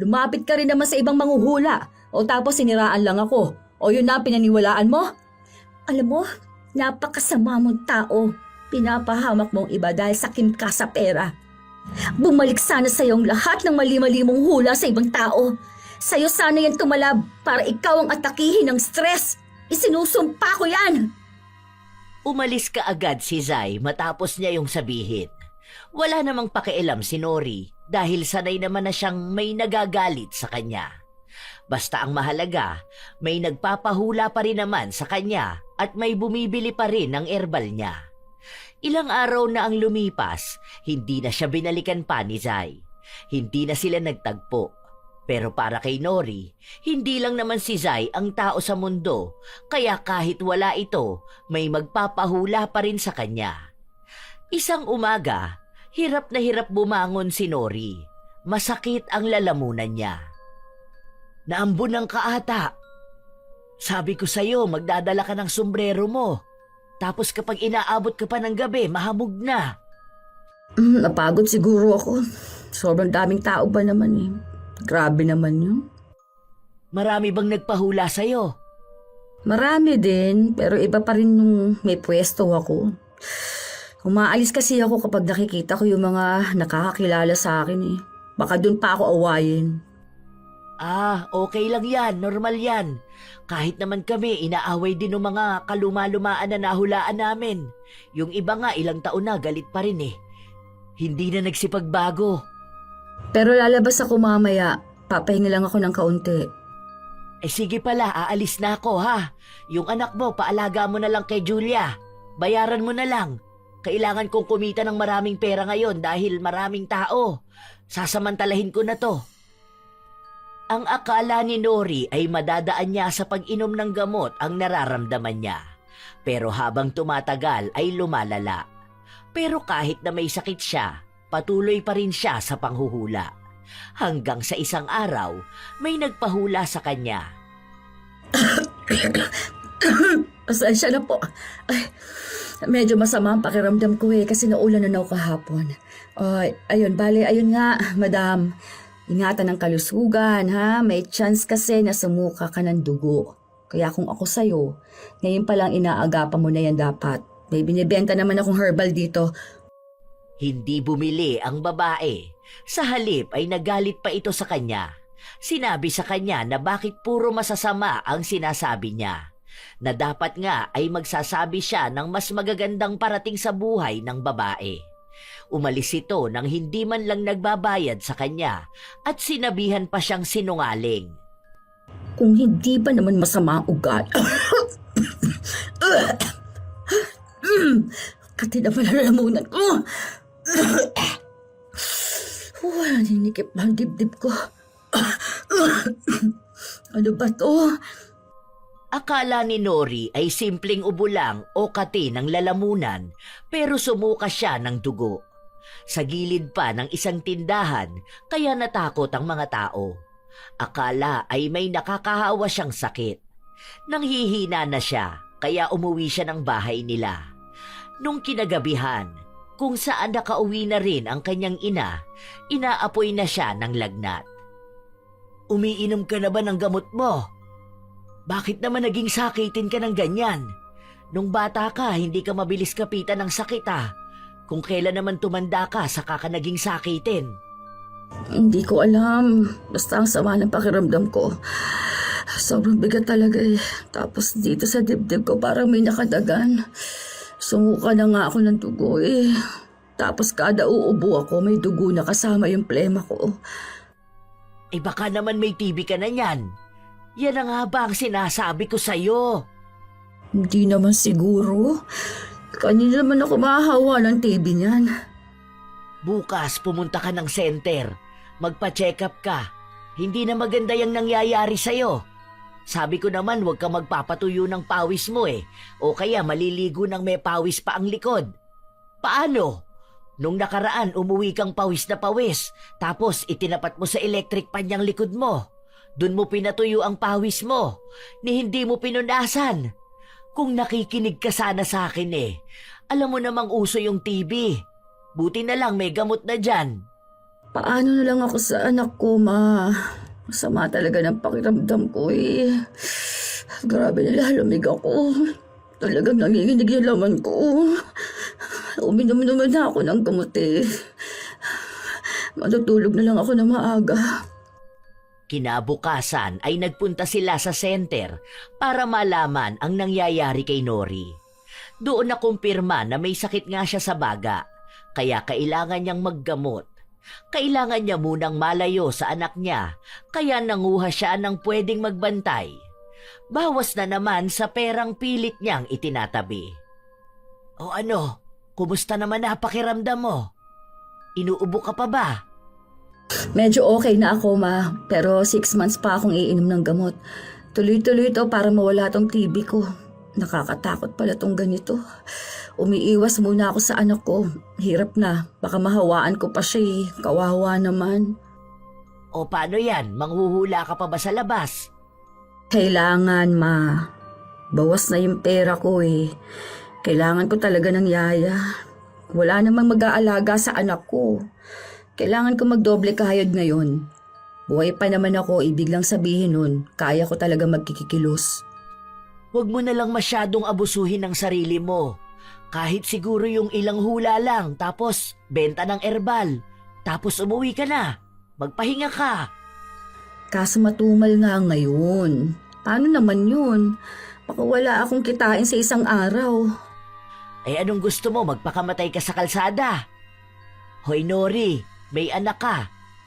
Lumapit ka rin naman sa ibang manghuhula o tapos siniraan lang ako. O yun na pinaniwalaan mo? Alam mo, napakasama mong tao. Pinapahamak mong iba dahil sakim ka sa pera. Bumalik sana sa iyong lahat ng mali-mali mong hula sa ibang tao. Sa'yo sana yan tumalab para ikaw ang atakihin ng stress. Isinusumpa ko yan. Umalis ka agad si Zai matapos niya yung sabihin. Wala namang pakialam si Nori dahil sanay naman na siyang may nagagalit sa kanya. Basta ang mahalaga, may nagpapahula pa rin naman sa kanya at may bumibili pa rin ng herbal niya. Ilang araw na ang lumipas, hindi na siya binalikan pa ni Zai. Hindi na sila nagtagpo. Pero para kay Nori, hindi lang naman si Zai ang tao sa mundo, kaya kahit wala ito, may magpapahula pa rin sa kanya. Isang umaga, hirap na hirap bumangon si Nori. Masakit ang lalamunan niya. Naambon ng kaata. Sabi ko sa'yo, magdadala ka ng sombrero mo. Tapos kapag inaabot ka pa ng gabi, mahamog na. Napagod siguro ako. Sobrang daming tao ba naman eh. Grabe naman yun. Marami bang nagpahula sa'yo? Marami din, pero iba pa rin nung may pwesto ako. Umaalis kasi ako kapag nakikita ko yung mga nakakakilala sa akin eh. Baka dun pa ako awayin. Okay lang yan. Normal yan. Kahit naman kami, inaaway din ng mga kaluma-lumaan na nahulaan namin. Yung iba nga, ilang taon na, galit pa rin eh. Hindi na nagsipagbago. Pero lalabas ako mamaya. Papahinga lang ako ng kaunti. Sige pala, aalis na ako ha. Yung anak mo, paalaga mo na lang kay Julia. Bayaran mo na lang. Kailangan kong kumita ng maraming pera ngayon dahil maraming tao. Sasamantalahin ko na to. Ang akala ni Nori ay madadaan niya sa pag-inom ng gamot ang nararamdaman niya. Pero habang tumatagal ay lumalala. Pero kahit na may sakit siya, patuloy pa rin siya sa panghuhula. Hanggang sa isang araw, may nagpahula sa kanya. Pasensya na po. Ay, medyo masama ang pakiramdam ko eh kasi naulan na ako kahapon. Ayun nga, madam. Ingatan ng kalusugan, ha? May chance kasi na sumuka ka ng dugo. Kaya kung ako sa'yo, ngayon pa lang inaagapan mo na yan dapat. May binibenta naman akong herbal dito. Hindi bumili ang babae. Sa halip ay nagalit pa ito sa kanya. Sinabi sa kanya na bakit puro masasama ang sinasabi niya. Na dapat nga ay magsasabi siya ng mas magagandang parating sa buhay ng babae. Umalis ito nang hindi man lang nagbabayad sa kanya at sinabihan pa siyang sinungaling. Kung hindi ba naman masama ang ugat? Kati na pala nalamunan ko. Ninikip na ang dibdib ko. Ano ba to? Akala ni Nori ay simpleng ubo lang o kati ng lalamunan pero sumuka siya ng dugo. Sa gilid pa ng isang tindahan kaya natakot ang mga tao. Akala ay may nakakahawa siyang sakit. Nanghihina na siya kaya umuwi siya ng bahay nila. Nung kinagabihan, kung saan nakauwi na rin ang kanyang ina, inaapoy na siya ng lagnat. Umiinom ka na ba ng gamot mo? Bakit naman naging sakitin ka ng ganyan? Nung bata ka, hindi ka mabilis kapitan ng sakit ah. Kung kailan naman tumanda ka, saka ka naging sakitin. Hindi ko alam. Basta ang sama ng pakiramdam ko. Sobrang bigat talaga eh. Tapos dito sa dibdib ko parang may nakadagan. Sumuka na nga ako ng dugo eh. Tapos kada uubo ako may dugo na kasama yung plema ko. Eh baka naman may TB ka na niyan. Yan na nga ba ang sinasabi ko sa'yo? Hindi naman siguro. Kanina naman ako mahahawa ng TB niyan. Bukas pumunta ka ng center. Magpa-check up ka. Hindi na maganda yung nangyayari sa'yo. Sabi ko naman huwag ka magpapatuyo ng pawis mo eh. O kaya maliligo ng may pawis pa ang likod. Paano? Nung nakaraan umuwi kang pawis na pawis. Tapos itinapat mo sa electric pan yung likod mo. Doon mo pinatuyo ang pawis mo. Ni hindi mo pinunasan. Kung nakikinig ka sana sa akin eh. Alam mo namang uso yung TB. Buti na lang may gamot na dyan. Paano na lang ako sa anak ko, ma? Masama talaga ng pakiramdam ko eh. Grabe na lamig ako. Talagang nanginginig yung laman ko. Uminom naman na ako ng gamot eh. Matutulog na lang ako na maaga. Kinabukasan ay nagpunta sila sa center para malaman ang nangyayari kay Nori. Doon nakumpirma na may sakit nga siya sa baga, kaya kailangan niyang maggamot. Kailangan niya munang malayo sa anak niya, kaya nanguha siya ng pwedeng magbantay. Bawas na naman sa perang pilit niyang itinatabi. O ano, kumusta naman na pakiramdam mo? Inuubo ka pa ba? Medyo okay na ako, ma. Pero 6 months pa akong iinom ng gamot. Tuloy-tuloy ito para mawala tong TB ko. Nakakatakot pala tong ganito. Umiiwas muna ako sa anak ko. Hirap na. Baka mahawaan ko pa siya eh. Kawawa naman. O paano yan? Manghuhula ka pa ba sa labas? Kailangan, ma. Bawas na yung pera ko eh. Kailangan ko talaga ng yaya. Wala namang mag-aalaga sa anak ko. Kailangan ko magdoble kahayod ngayon. Buhay pa naman ako, ibig lang sabihin nun, kaya ko talaga magkikikilos. Huwag mo na lang masyadong abusuhin ang sarili mo. Kahit siguro yung ilang hula lang, tapos benta ng herbal. Tapos umuwi ka na. Magpahinga ka. Kaso matumal nga ngayon. Paano naman yun? Baka wala akong kitain sa isang araw. Eh anong gusto mo? Magpakamatay ka sa kalsada? Hoy Nori, may anak ka.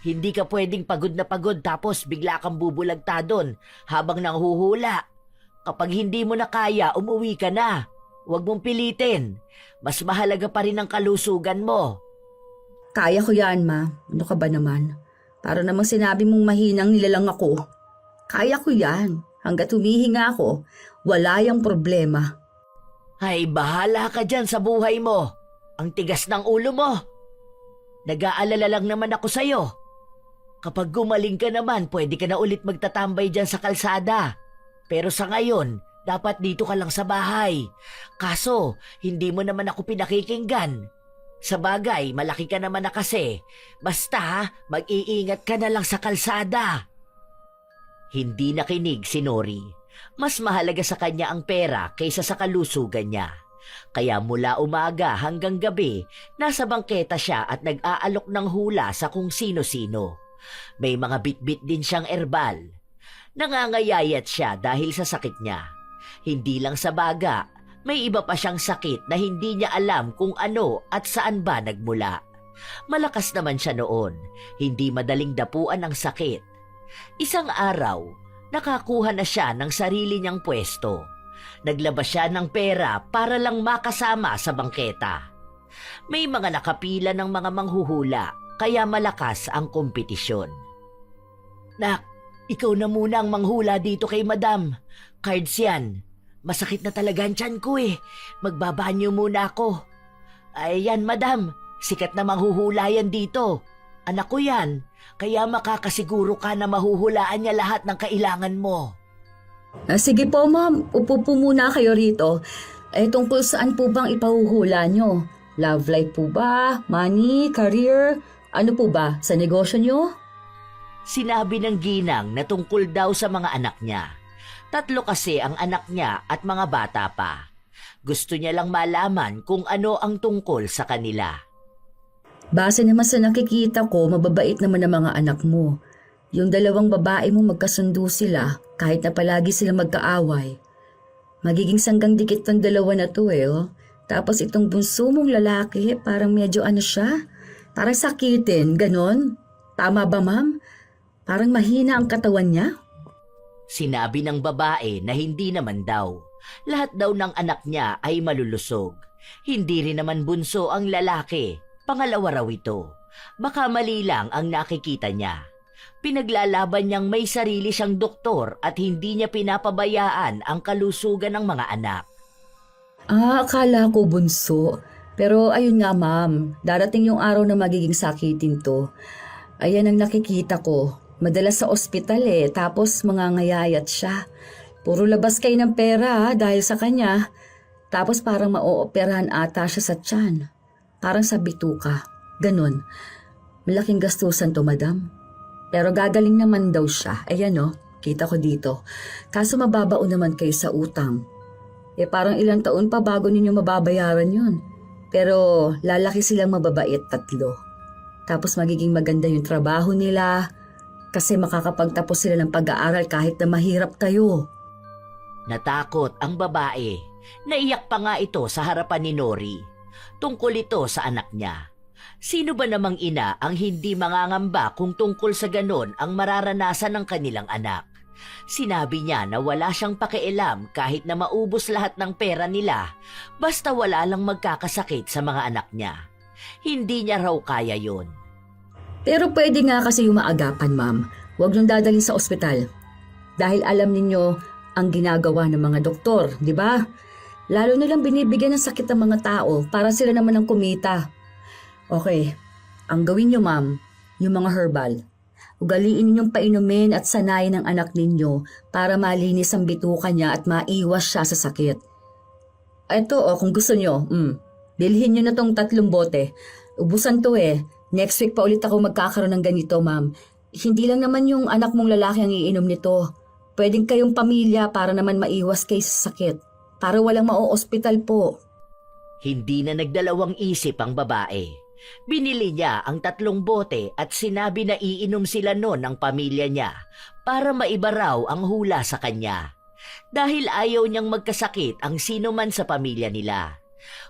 Hindi ka pwedeng pagod na pagod tapos bigla kang bubulagta doon habang nanghuhula. Kapag hindi mo na kaya, umuwi ka na. Huwag mong pilitin. Mas mahalaga pa rin ang kalusugan mo. Kaya ko yan, ma. Ano ka ba naman? Para namang sinabi mong mahinang nilalang ako. Kaya ko yan. Hanggat humihinga ako, wala yung problema. Ay, bahala ka dyan sa buhay mo. Ang tigas ng ulo mo. Nag-aalala lang naman ako sa'yo. Kapag gumaling ka naman, pwede ka na ulit magtatambay dyan sa kalsada. Pero sa ngayon, dapat dito ka lang sa bahay. Kaso, hindi mo naman ako pinakikinggan. Sa bagay, malaki ka naman na kasi. Basta, mag-iingat ka na lang sa kalsada. Hindi nakinig si Nori. Mas mahalaga sa kanya ang pera kaysa sa kalusugan niya. Kaya mula umaga hanggang gabi, nasa bangketa siya at nag-aalok ng hula sa kung sino-sino. May mga bit-bit din siyang herbal. Nangangayayat siya dahil sa sakit niya. Hindi lang sa baga, may iba pa siyang sakit na hindi niya alam kung ano at saan ba nagmula. Malakas naman siya noon, hindi madaling dapuan ang sakit. Isang araw, nakakuha na siya ng sarili niyang pwesto. Naglabas siya ng pera para lang makasama sa bangketa. May mga nakapila ng mga manghuhula, kaya malakas ang kompetisyon. Nak, ikaw na muna ang manghula dito kay madam. Cards yan. Masakit na talaga ang tiyan ko eh. Magbabanyo muna ako. Ayan madam, sikat na manghuhula yan dito. Anak ko yan, kaya makakasiguro ka na mahuhulaan niya lahat ng kailangan mo. Sige po, ma'am. Upo po muna kayo rito. Tungkol saan po bang ipahuhula nyo? Love life po ba? Money? Career? Ano po ba? Sa negosyo nyo? Sinabi ng ginang na tungkol daw sa mga anak niya. 3 kasi ang anak niya at mga bata pa. Gusto niya lang malaman kung ano ang tungkol sa kanila. Base naman sa nakikita ko, mababait naman ang mga anak mo. Yung dalawang babae mo magkasundo sila kahit na palagi sila magkaaway. Magiging sanggang dikit ng dalawa na to oh. Tapos itong bunso mong lalaki, parang medyo ano siya? Parang sakitin, ganon. Tama ba ma'am? Parang mahina ang katawan niya? Sinabi ng babae na hindi naman daw. Lahat daw ng anak niya ay malulusog. Hindi rin naman bunso ang lalaki. Pangalawa raw ito. Baka mali lang ang nakikita niya. Pinaglalaban niyang may sarili siyang doktor at hindi niya pinapabayaan ang kalusugan ng mga anak. Akala ko bunso. Pero ayun nga ma'am, darating yung araw na magiging sakitin to. Ayan ang nakikita ko. Madalas sa ospital tapos mangangayayat siya. Puro labas kayo ng pera dahil sa kanya. Tapos parang ma-ooperahan ata siya sa tiyan. Parang sa bituka. Ganon. Malaking gastusan to, madam. Pero gagaling naman daw siya. Ayan kita ko dito. Kaso mababaon naman kayo sa utang. Parang ilang taon pa bago ninyo mababayaran yun. Pero lalaki silang mababait 3. Tapos magiging maganda yung trabaho nila kasi makakapagtapos sila ng pag-aaral kahit na mahirap kayo. Natakot ang babae. Naiyak pa nga ito sa harapan ni Nori. Tungkol ito sa anak niya. Sino ba namang ina ang hindi mangangamba kung tungkol sa ganon ang mararanasan ng kanilang anak? Sinabi niya na wala siyang pakialam kahit na maubos lahat ng pera nila basta wala lang magkakasakit sa mga anak niya. Hindi niya raw kaya yun. Pero pwede nga kasi yung maagapan, ma'am. Huwag niyong dadalhin sa ospital. Dahil alam ninyo ang ginagawa ng mga doktor, di ba? Lalo nilang binibigyan ng sakit ng mga tao para sila naman ang kumita. Okay, ang gawin niyo, ma'am, yung mga herbal. Ugaliin ninyong painumin at sanayin ng anak ninyo para malinis ang bituka niya at maiwas siya sa sakit. Ito, kung gusto niyo, bilhin niyo na tong 3 bote. Ubusan to Next week pa ulit ako magkakaroon ng ganito, ma'am. Hindi lang naman yung anak mong lalaki ang iinom nito. Pwedeng kayong pamilya para naman maiwas kayo sa sakit. Para walang ma-ospital po. Hindi na nagdalawang isip ang babae. Binili niya ang 3 bote at sinabi na iinom sila noon ng pamilya niya para maiba raw ang hula sa kanya. Dahil ayaw niyang magkasakit ang sino man sa pamilya nila.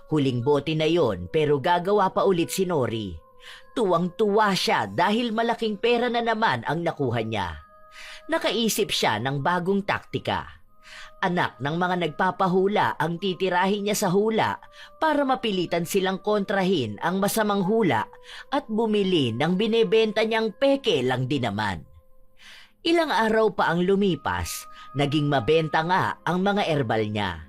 Huling bote na yon pero gagawa pa ulit si Nori. Tuwang-tuwa siya dahil malaking pera na naman ang nakuha niya. Nakaisip siya ng bagong taktika. Anak ng mga nagpapahula ang titirahin niya sa hula para mapilitan silang kontrahin ang masamang hula at bumili ng binebenta niyang peke lang din naman. Ilang araw pa ang lumipas, naging mabenta nga ang mga herbal niya.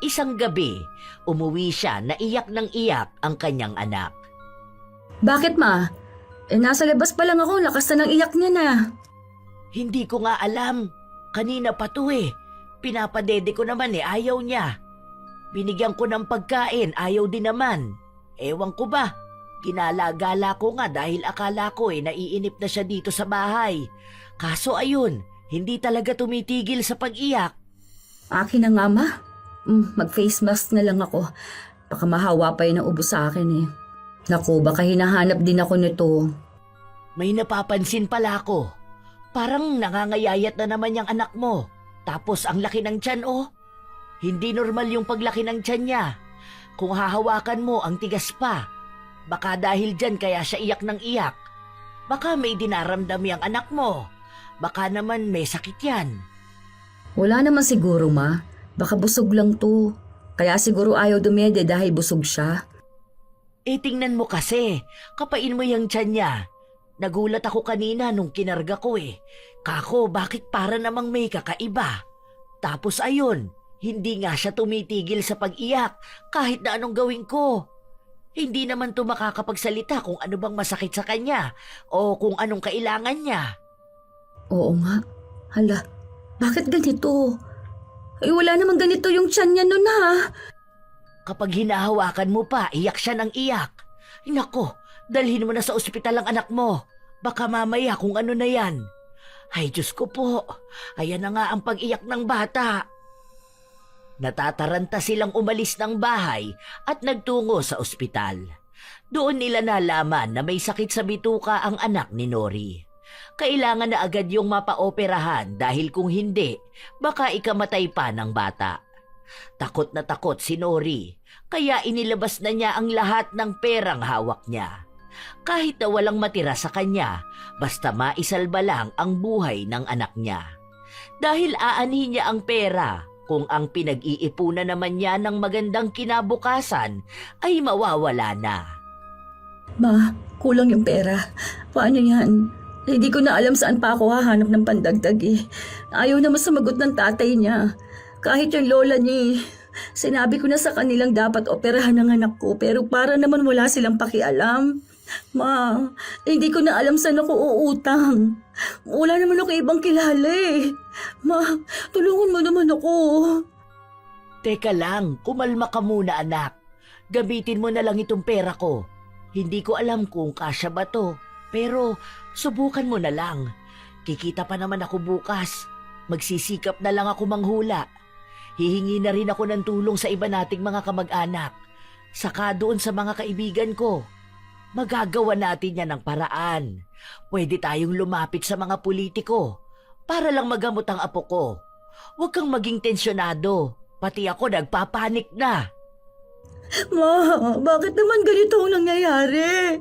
Isang gabi, umuwi siya na iyak ng iyak ang kanyang anak. Bakit, ma? Nasa labas pa lang ako, lakas na ng iyak niya na. Hindi ko nga alam. Kanina pa to Pinapadede ko naman ayaw niya. Binigyan ko ng pagkain, ayaw din naman. Ewan ko ba, ginala-gala ko nga dahil akala ko naiinip na siya dito sa bahay. Kaso ayun, hindi talaga tumitigil sa pag-iyak. Akin na nga, ma. Mag-face mask na lang ako. Baka mahawa pa yun ang ubo sa akin Naku, baka hinahanap din ako nito. May napapansin pala ako. Parang nangangayayat na naman yung anak mo. Tapos ang laki ng tiyan Hindi normal yung paglaki ng tiyan niya. Kung hahawakan mo, ang tigas pa. Baka dahil dyan kaya siya iyak ng iyak. Baka may dinaramdam yung anak mo. Baka naman may sakit yan. Wala naman siguro, ma. Baka busog lang to. Kaya siguro ayaw dumede dahil busog siya. Tingnan mo kasi. Kapain mo yung tiyan niya. Nagulat ako kanina nung kinarga ko Kako, bakit para namang may kakaiba? Tapos ayun, hindi nga siya tumitigil sa pag-iyak kahit na anong gawin ko. Hindi naman to makakapagsalita kung ano bang masakit sa kanya o kung anong kailangan niya. Oo nga. Hala, bakit ganito? Wala namang ganito yung tiyan niya nun Kapag hinahawakan mo pa, iyak siya ng iyak. Nako, dalhin mo na sa ospital ang anak mo. Baka mamaya kung ano na yan. Ay, Diyos ko po. Ayan na nga ang pag-iyak ng bata. Natataranta silang umalis ng bahay at nagtungo sa ospital. Doon nila nalaman na may sakit sa bituka ang anak ni Nori. Kailangan na agad yung mapaoperahan dahil kung hindi, baka ikamatay pa ng bata. Takot na takot si Nori, kaya inilabas na niya ang lahat ng perang hawak niya. Kahit na walang matira sa kanya, basta maisalba lang ang buhay ng anak niya. Dahil aanhin niya ang pera, kung ang pinag-iipunan naman niya ng magandang kinabukasan ay mawawala na. Ma, kulang yung pera. Paano yan? Hindi ko na alam saan pa ako hahanap ng pandagdag eh. Ayaw naman sumagot ng tatay niya. Kahit yung lola niya, sinabi ko na sa kanilang dapat operahan ng anak ko pero para naman wala silang pakialam. Ma, hindi ko na alam saan ako uutang. Wala naman ako ibang kilala eh. Ma, tulungan mo naman ako. Teka lang, kumalma ka muna anak. Gamitin mo na lang itong pera ko. Hindi ko alam kung kasya ba to, pero subukan mo na lang. Kikita pa naman ako bukas. Magsisikap na lang ako manghula. Hihingi na rin ako ng tulong sa iba nating mga kamag-anak. Saka doon sa mga kaibigan ko. Magagawa natin yan ng paraan. Pwede tayong lumapit sa mga politiko para lang magamot ang apo ko. Huwag kang maging tensyonado. Pati ako nagpapanik na. Ma, bakit naman ganito ang nangyayari?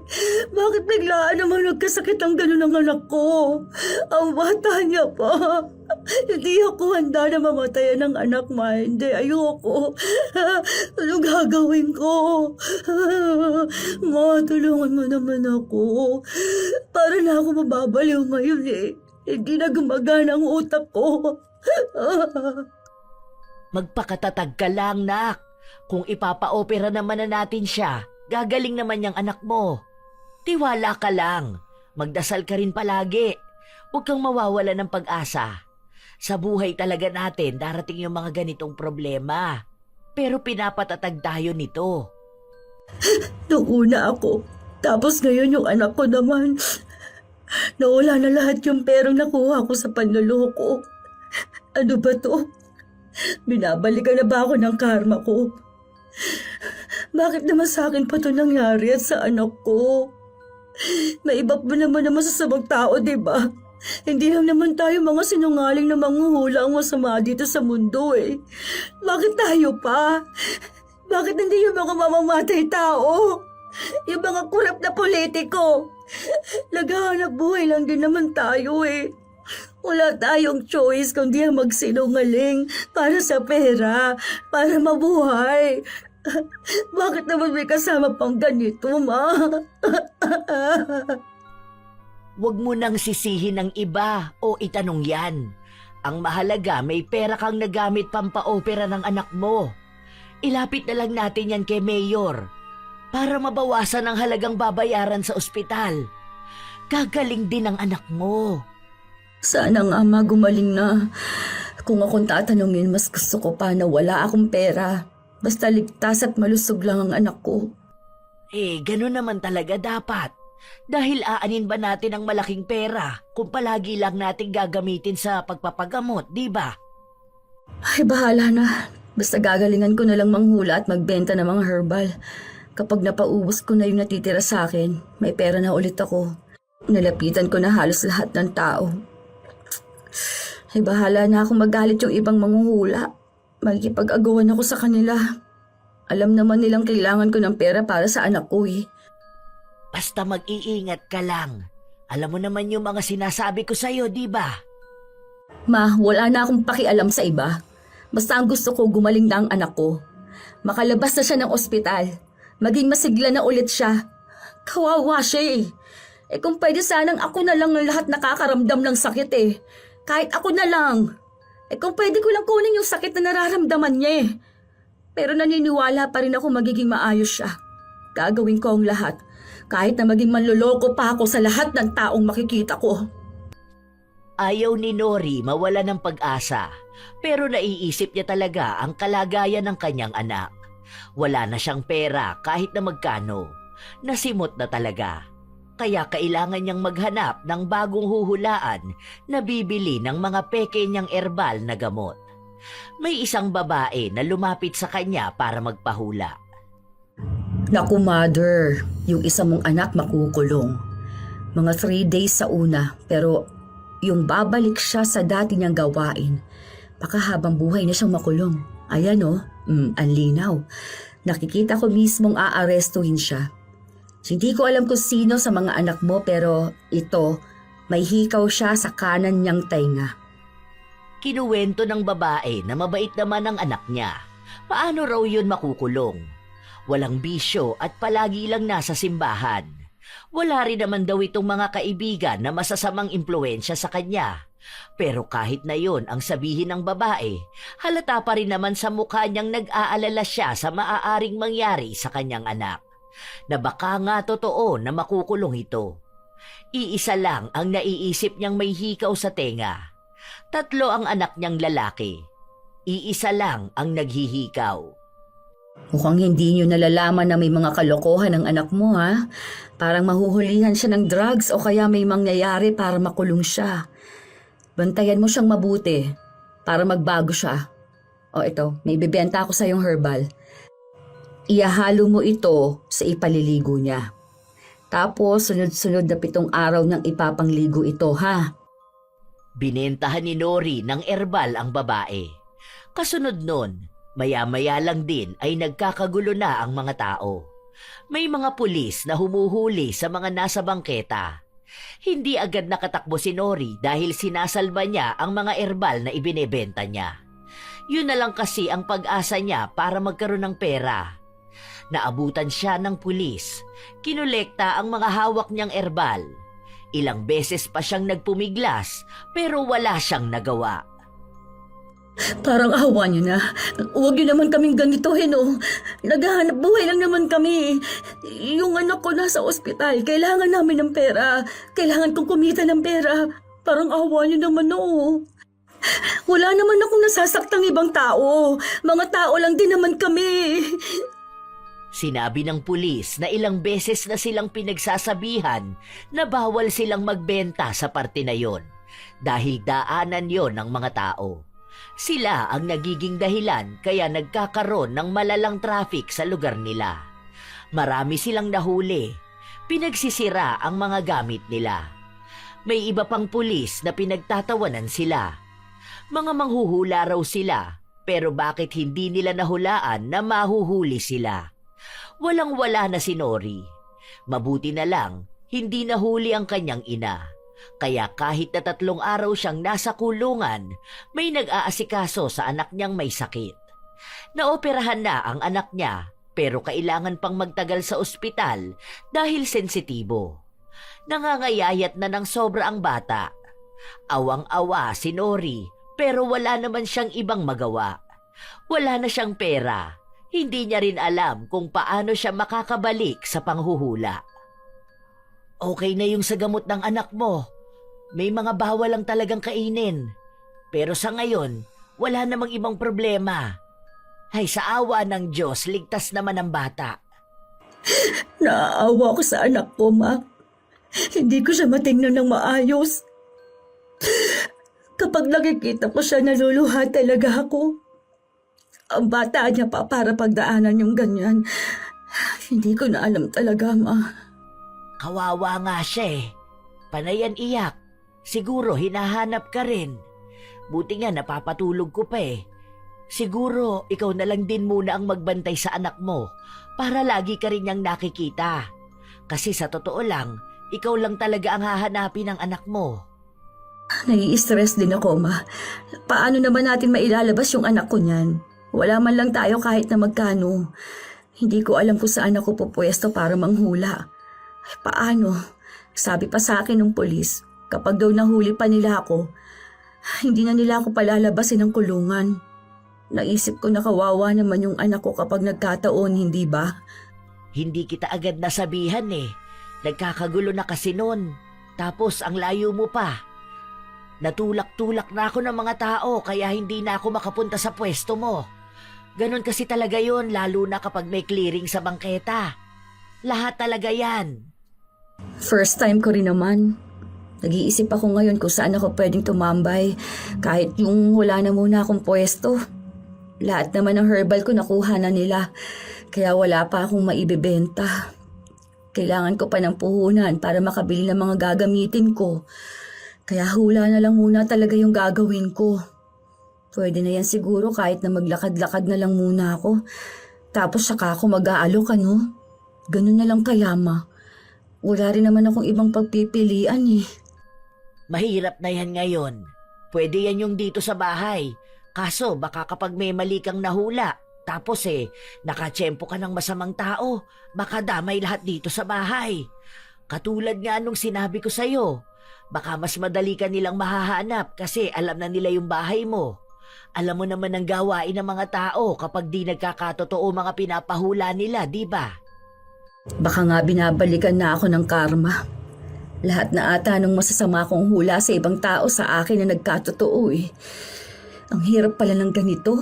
Bakit biglaan naman nagkasakit ang gano'n ng anak ko? Ang bata niya pa. Hindi ako handa na mamatayan ng anak, ma. Hindi, ayoko. Anong gagawin ko? Ma, tulungan mo naman ako. Para na ako mababaliw ngayon eh. Hindi na gumagana ang utak ko. Magpakatatag ka lang, nak. Kung ipapa-opera naman na natin siya, gagaling naman yung anak mo. Tiwala ka lang. Magdasal ka rin palagi. Huwag kang mawawala ng pag-asa. Sa buhay talaga natin, darating yung mga ganitong problema. Pero pinapatatag tayo nito. Nung una ako, tapos ngayon yung anak ko naman. Nawala na lahat yung perang nakuha ko sa panluloko. Ano ba to? Binabalikan na ba ako ng karma ko? Bakit naman sa akin pa ito nangyari at sa anak ko? May iba pa naman na masasamang tao, diba? Hindi lang naman tayo mga sinungaling na manghuhula ang masama dito sa mundo eh. Bakit tayo pa? Bakit hindi yung mga mamamatay tao? Yung mga kurap na politiko? Naghahanap buhay lang din naman tayo eh. Wala tayong choice kundi ang magsinungaling para sa pera, para mabuhay. Bakit naman may kasama pang ganito, ma? Huwag mo nang sisihin ng iba o itanong yan. Ang mahalaga may pera kang nagamit pampaopera ng anak mo. Ilapit na lang natin yan kay Mayor para mabawasan ang halagang babayaran sa ospital. Gagaling din ang anak mo. Sana nga ma, gumaling na. Kung akong tatanungin, mas gusto ko pa na wala akong pera. Basta ligtas at malusog lang ang anak ko. Ganun naman talaga dapat. Dahil aanin ba natin ang malaking pera kung palagi lang natin gagamitin sa pagpapagamot, di ba? Ay, bahala na. Basta gagalingan ko na lang manghula at magbenta ng mga herbal. Kapag napaubos ko na yung natitira sa akin, may pera na ulit ako. Nalapitan ko na halos lahat ng tao. Ay, bahala na akong magalit yung ibang manghuhula. Magkipag-agawan ako sa kanila. Alam naman nilang kailangan ko ng pera para sa anak ko eh. Basta mag-iingat ka lang. Alam mo naman yung mga sinasabi ko sa'yo, di ba? Ma, wala na akong pakialam sa iba. Basta ang gusto ko gumaling na ang anak ko. Makalabas na siya ng ospital. Maging masigla na ulit siya. Kawawa siya eh. Kung pwede sanang ako na lang ang lahat nakakaramdam ng sakit eh. Kahit ako na lang. Kung pwede ko lang kunin yung sakit na nararamdaman niya eh. Pero naniniwala pa rin ako magiging maayos siya. Gagawin ko ang lahat. Kahit na maging manloloko pa ako sa lahat ng taong makikita ko. Ayaw ni Nori mawala ng pag-asa. Pero naiisip niya talaga ang kalagayan ng kanyang anak. Wala na siyang pera kahit na magkano. Nasimot na talaga. Kaya kailangan niyang maghanap ng bagong huhulaan na bibili ng mga peke niyang erbal na gamot. May isang babae na lumapit sa kanya para magpahula. Naku, mother, yung isa mong anak makukulong. Mga 3 days sa una, pero yung babalik siya sa dati niyang gawain, baka habang buhay na siyang makulong. Ayan ang linaw. Nakikita ko mismong aarestuhin siya. Hindi ko alam kung sino sa mga anak mo pero ito, may hikaw siya sa kanan niyang tainga. Kinuwento ng babae na mabait naman ang anak niya. Paano raw yun makukulong? Walang bisyo at palagi lang nasa simbahan. Wala rin naman daw itong mga kaibigan na masasamang impluensya sa kanya. Pero kahit na yun ang sabihin ng babae, halata pa rin naman sa mukha niyang nag-aalala siya sa maaaring mangyari sa kanyang anak. Na baka nga totoo na makukulong ito. Iisa lang ang naiisip niyang may hikaw sa tenga. 3 ang anak niyang lalaki. Iisa lang ang naghihikaw. Mukhang hindi niyo nalalaman na may mga kalokohan ng anak mo, ha? Parang mahuhulihan siya ng drugs o kaya may mangyayari para makulong siya. Bantayan mo siyang mabuti para magbago siya. O ito, may bibenta ako sa iyong herbal. Iahalo mo ito sa ipaliligo niya. Tapos sunod-sunod na 7 araw nang ipapangligo ito, ha? Binentahan ni Nori ng herbal ang babae. Kasunod nun, maya-maya lang din ay nagkakagulo na ang mga tao. May mga pulis na humuhuli sa mga nasa bangketa. Hindi agad nakatakbo si Nori dahil sinasalba niya ang mga herbal na ibinebenta niya. Yun na lang kasi ang pag-asa niya para magkaroon ng pera. Naabutan siya ng pulis. Kinolekta ang mga hawak niyang herbal. Ilang beses pa siyang nagpumiglas pero wala siyang nagawa. Parang awa niyo na. Huwag niyo naman kaming ganitohin, oh. Naghahanap buhay lang naman kami. Yung anak ko nasa ospital. Kailangan namin ng pera. Kailangan kong kumita ng pera. Parang awa niyo naman, oh. Wala naman akong nasasaktang ibang tao. Mga tao lang din naman kami. Sinabi ng pulis na ilang beses na silang pinagsasabihan na bawal silang magbenta sa parte na yon dahil daanan yon ng mga tao. Sila ang nagiging dahilan kaya nagkakaroon ng malalang traffic sa lugar nila. Marami silang nahuli. Pinagsisira ang mga gamit nila. May iba pang pulis na pinagtatawanan sila. Mga manghuhula raw sila, pero bakit hindi nila nahulaan na mahuhuli sila? Walang-wala na si Nori. Mabuti na lang, hindi nahuli ang kanyang ina. Kaya kahit na 3 araw siyang nasa kulungan, may nag-aasikaso sa anak niyang may sakit. Naoperahan na ang anak niya, pero kailangan pang magtagal sa ospital dahil sensitibo. Nangangayayat na ng sobra ang bata. Awang-awa si Nori, pero wala naman siyang ibang magawa. Wala na siyang pera. Hindi niya rin alam kung paano siya makakabalik sa panghuhula. Okay na yung sa gamot ng anak mo. May mga bawal lang talagang kainin. Pero sa ngayon, wala namang ibang problema. Ay, sa awa ng Diyos, ligtas naman ang bata. Naaawa ko sa anak ko, ma. Hindi ko siya matingnan ng maayos. Kapag nakikita ko siya, naluluha talaga ako. Ang bata niya pa para pagdaanan yung ganyan. Hindi ko na alam talaga, ma. Kawawa nga siya eh. Panayan iyak. Siguro hinahanap ka rin. Buti nga napapatulog ko pa eh. Siguro ikaw na lang din muna ang magbantay sa anak mo para lagi ka rin niyang nakikita. Kasi sa totoo lang, ikaw lang talaga ang hahanapin ng anak mo. Nai-stress din ako, ma. Paano naman natin mailalabas yung anak ko niyan? Wala man lang tayo kahit na magkano. Hindi ko alam kung saan ako pupwesto para manghula. Ay, paano? Sabi pa sa akin ng polis, kapag daw nahuli pa nila ako, hindi na nila ako palalabasin ng kulungan. Naisip ko na kawawa naman yung anak ko kapag nagkataon, hindi ba? Hindi kita agad nasabihan eh. Nagkakagulo na kasi noon. Tapos ang layo mo pa. Natulak-tulak na ako ng mga tao kaya hindi na ako makapunta sa pwesto mo. Ganon kasi talaga yon, lalo na kapag may clearing sa bangketa. Lahat talaga yan. First time ko rin naman. Nag-iisip ako ngayon kung saan ako pwedeng tumambay kahit yung wala na muna akong pwesto. Lahat naman ng herbal ko nakuha na nila, kaya wala pa akong maibebenta. Kailangan ko pa ng puhunan para makabili ng mga gagamitin ko. Kaya hula na lang muna talaga yung gagawin ko. Pwede na yan siguro kahit na maglakad-lakad na lang muna ako. Tapos saka ako mag-aalok, ano? Ganun na lang kaya, Ma. Wala rin naman akong ibang pagpipilian eh. Mahirap na yan ngayon. Pwede yan yung dito sa bahay. Kaso baka kapag may mali kang nahula, tapos nakatsyempo ka ng masamang tao, baka damay lahat dito sa bahay. Katulad nga nung sinabi ko sa'yo, baka mas madali ka nilang mahahanap kasi alam na nila yung bahay mo. Alam mo naman ang gawain ng mga tao kapag di nagkakatotoo mga pinapahula nila, di ba? Baka nga binabalikan na ako ng karma. Lahat na ata nung masasama kong hula sa ibang tao sa akin na nagkatotoo eh. Ang hirap pala ng ganito.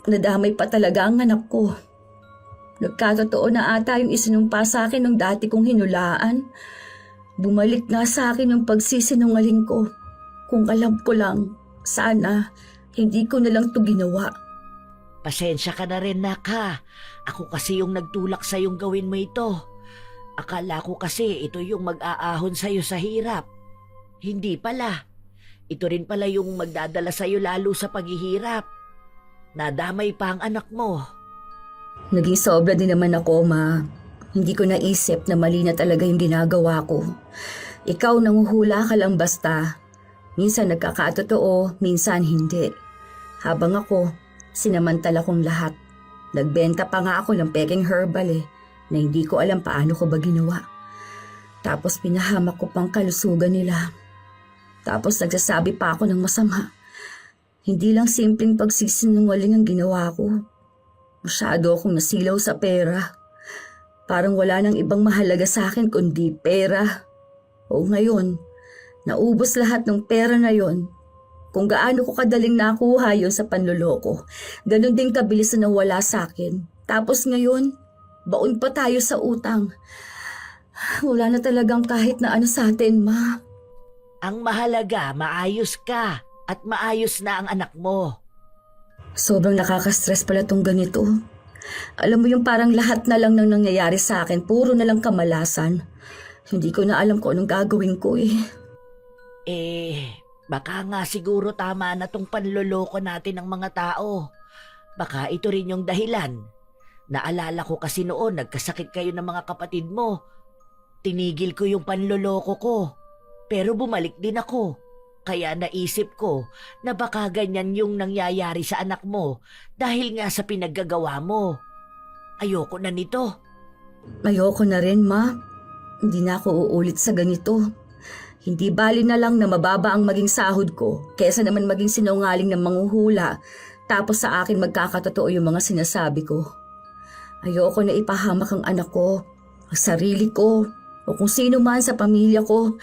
Nadamay pa talaga ang anak ko. Nagkatotoo na ata yung isinumpa sa akin ng dati kong hinulaan. Bumalik nga sa akin yung pagsisinungaling ko. Kung alam ko lang, sana hindi ko na lang to ginawa. Pasensya ka na rin, Naka. Ako kasi yung nagtulak sa'yong gawin mo ito. Akala ko kasi ito yung mag-aahon sa'yo sa hirap. Hindi pala. Ito rin pala yung magdadala sa'yo lalo sa paghihirap. Nadamay pa ang anak mo. Naging sobra din naman ako, Ma. Hindi ko naisip na mali na talaga yung ginagawa ko. Ikaw nanguhula ka lang basta. Minsan nagkakatotoo, minsan hindi. Habang ako, sinamantala kong lahat. Nagbenta pa nga ako ng peking herbal na hindi ko alam paano ko ba ginawa. Tapos pinahamak ko pang kalusugan nila. Tapos nagsasabi pa ako ng masama. Hindi lang simpleng pagsisinungaling ang ginawa ko. Masyado akong nasilaw sa pera. Parang wala nang ibang mahalaga sa akin kundi pera. O ngayon, naubos lahat ng pera na yon. Kung gaano ko kadaling nakuha yon sa panloloko, ganun din kabilis na nawala sa akin. Tapos ngayon, baon pa tayo sa utang. Wala na talagang kahit na ano sa atin, Ma. Ang mahalaga, maayos ka at maayos na ang anak mo. Sobrang nakaka-stress pala tong ganito. Alam mo yung parang lahat na lang nang nangyayari sa akin, puro na lang kamalasan. Hindi ko na alam kung anong gagawin ko eh. Baka nga siguro tama na tong panloloko natin ng mga tao. Baka ito rin yung dahilan. Naalala ko kasi noon nagkasakit kayo ng mga kapatid mo. Tinigil ko yung panloloko ko. Pero bumalik din ako. Kaya naisip ko na baka ganyan yung nangyayari sa anak mo dahil nga sa pinaggagawa mo. Ayoko na nito. Ayoko na rin, Ma. Hindi na ako uulit sa ganito. Hindi bali na lang na mababa ang maging sahod ko kesa naman maging sinungaling ng manghuhula tapos sa akin magkakatotoo yung mga sinasabi ko. Ayoko na ipahamak ang anak ko, ang sarili ko, o kung sino man sa pamilya ko.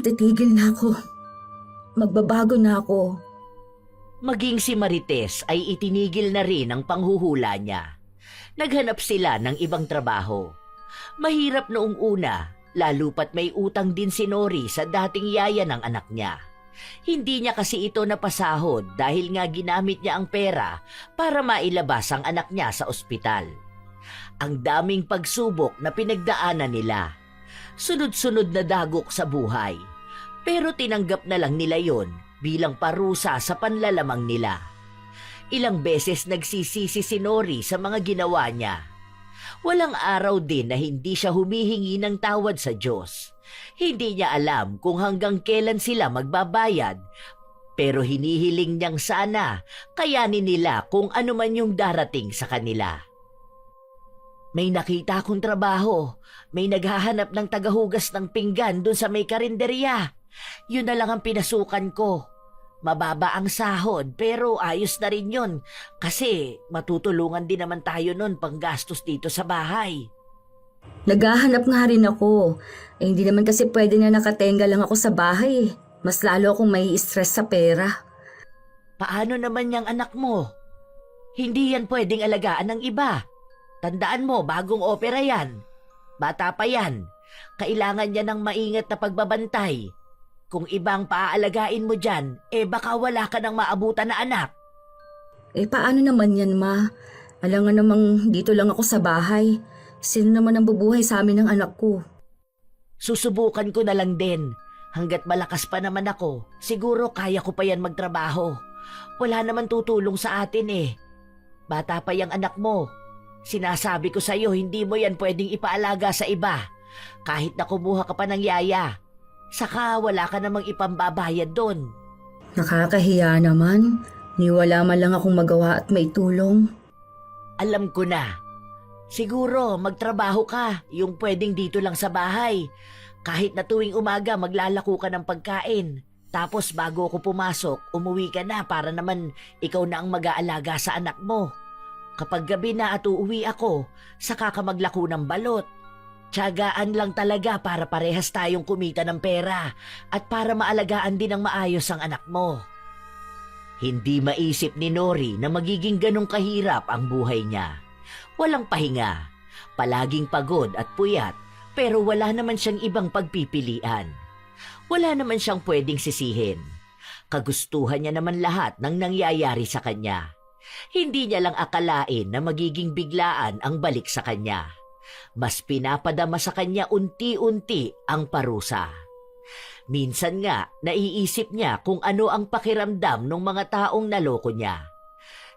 Titigil na ako. Magbabago na ako. Maging si Marites ay itinigil na rin ang panghuhula niya. Naghanap sila ng ibang trabaho. Mahirap noong una, lalo pat may utang din si Nori sa dating yaya ng anak niya. Hindi niya kasi ito napasahod dahil nga ginamit niya ang pera para mailabas ang anak niya sa ospital. Ang daming pagsubok na pinagdaanan nila. Sunod-sunod na dagok sa buhay. Pero tinanggap na lang nila yon bilang parusa sa panlalamang nila. Ilang beses nagsisisi si Nori sa mga ginawa niya. Walang araw din na hindi siya humihingi ng tawad sa Diyos. Hindi niya alam kung hanggang kailan sila magbabayad. Pero hinihiling niyang sana kayanin nila kung ano man yung darating sa kanila. May nakita akong trabaho. May naghahanap ng tagahugas ng pinggan dun sa may karinderya. Yun na lang ang pinasukan ko. Mababa ang sahod pero ayos na rin yun kasi matutulungan din naman tayo nun panggastos dito sa bahay. Naghahanap nga rin ako. Hindi naman kasi pwede na nakatenga lang ako sa bahay. Mas lalo akong may stress sa pera. Paano naman yung anak mo? Hindi yan pwedeng alagaan ng iba. Tandaan mo, bagong opera yan. Bata pa yan. Kailangan niya ng maingat na pagbabantay. Kung ibang paalalagain mo dyan, baka wala ka ng maabutan na anak. Paano naman yan, ma? Alam nga namang dito lang ako sa bahay. Sino naman ang bubuhay sa amin ng anak ko? Susubukan ko na lang din. Hanggat malakas pa naman ako, siguro kaya ko pa yan magtrabaho. Wala naman tutulong sa atin eh. Bata pa yung anak mo. Sinasabi ko sa'yo, hindi mo yan pwedeng ipaalaga sa iba. Kahit na kumuha ka pa ng yaya. Saka wala ka namang ipambabayad doon. Nakakahiya naman. Wala man lang akong magawa at may tulong. Alam ko na. Siguro magtrabaho ka, yung pwedeng dito lang sa bahay. Kahit na tuwing umaga maglalako ka ng pagkain. Tapos bago ako pumasok, umuwi ka na para naman ikaw na ang mag-aalaga sa anak mo. Kapag gabi na at uuwi ako, saka ka maglako ng balot. Tiyagaan lang talaga para parehas tayong kumita ng pera at para maalagaan din ng maayos ang anak mo. Hindi maisip ni Nori na magiging ganong kahirap ang buhay niya. Walang pahinga, palaging pagod at puyat, pero wala naman siyang ibang pagpipilian. Wala naman siyang pwedeng sisihin. Kagustuhan niya naman lahat ng nangyayari sa kanya. Hindi niya lang akalain na magiging biglaan ang balik sa kanya. Mas pinapadama sa kanya unti-unti ang parusa. Minsan nga, naiisip niya kung ano ang pakiramdam ng mga taong naloko niya.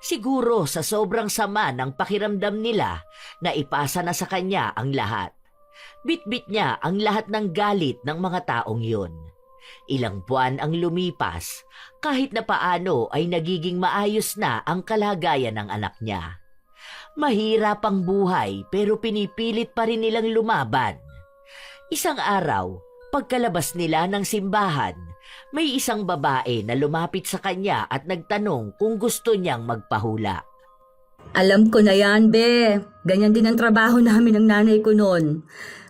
Siguro sa sobrang sama ng pakiramdam nila, naipasa na sa kanya ang lahat. Bitbit niya ang lahat ng galit ng mga taong yun. Ilang buwan ang lumipas, kahit na paano ay nagiging maayos na ang kalagayan ng anak niya. Mahirap ang buhay pero pinipilit pa rin nilang lumaban. Isang araw, pagkalabas nila ng simbahan, may isang babae na lumapit sa kanya at nagtanong kung gusto niyang magpahula. Alam ko na yan, be. Ganyan din ang trabaho namin ng nanay ko noon.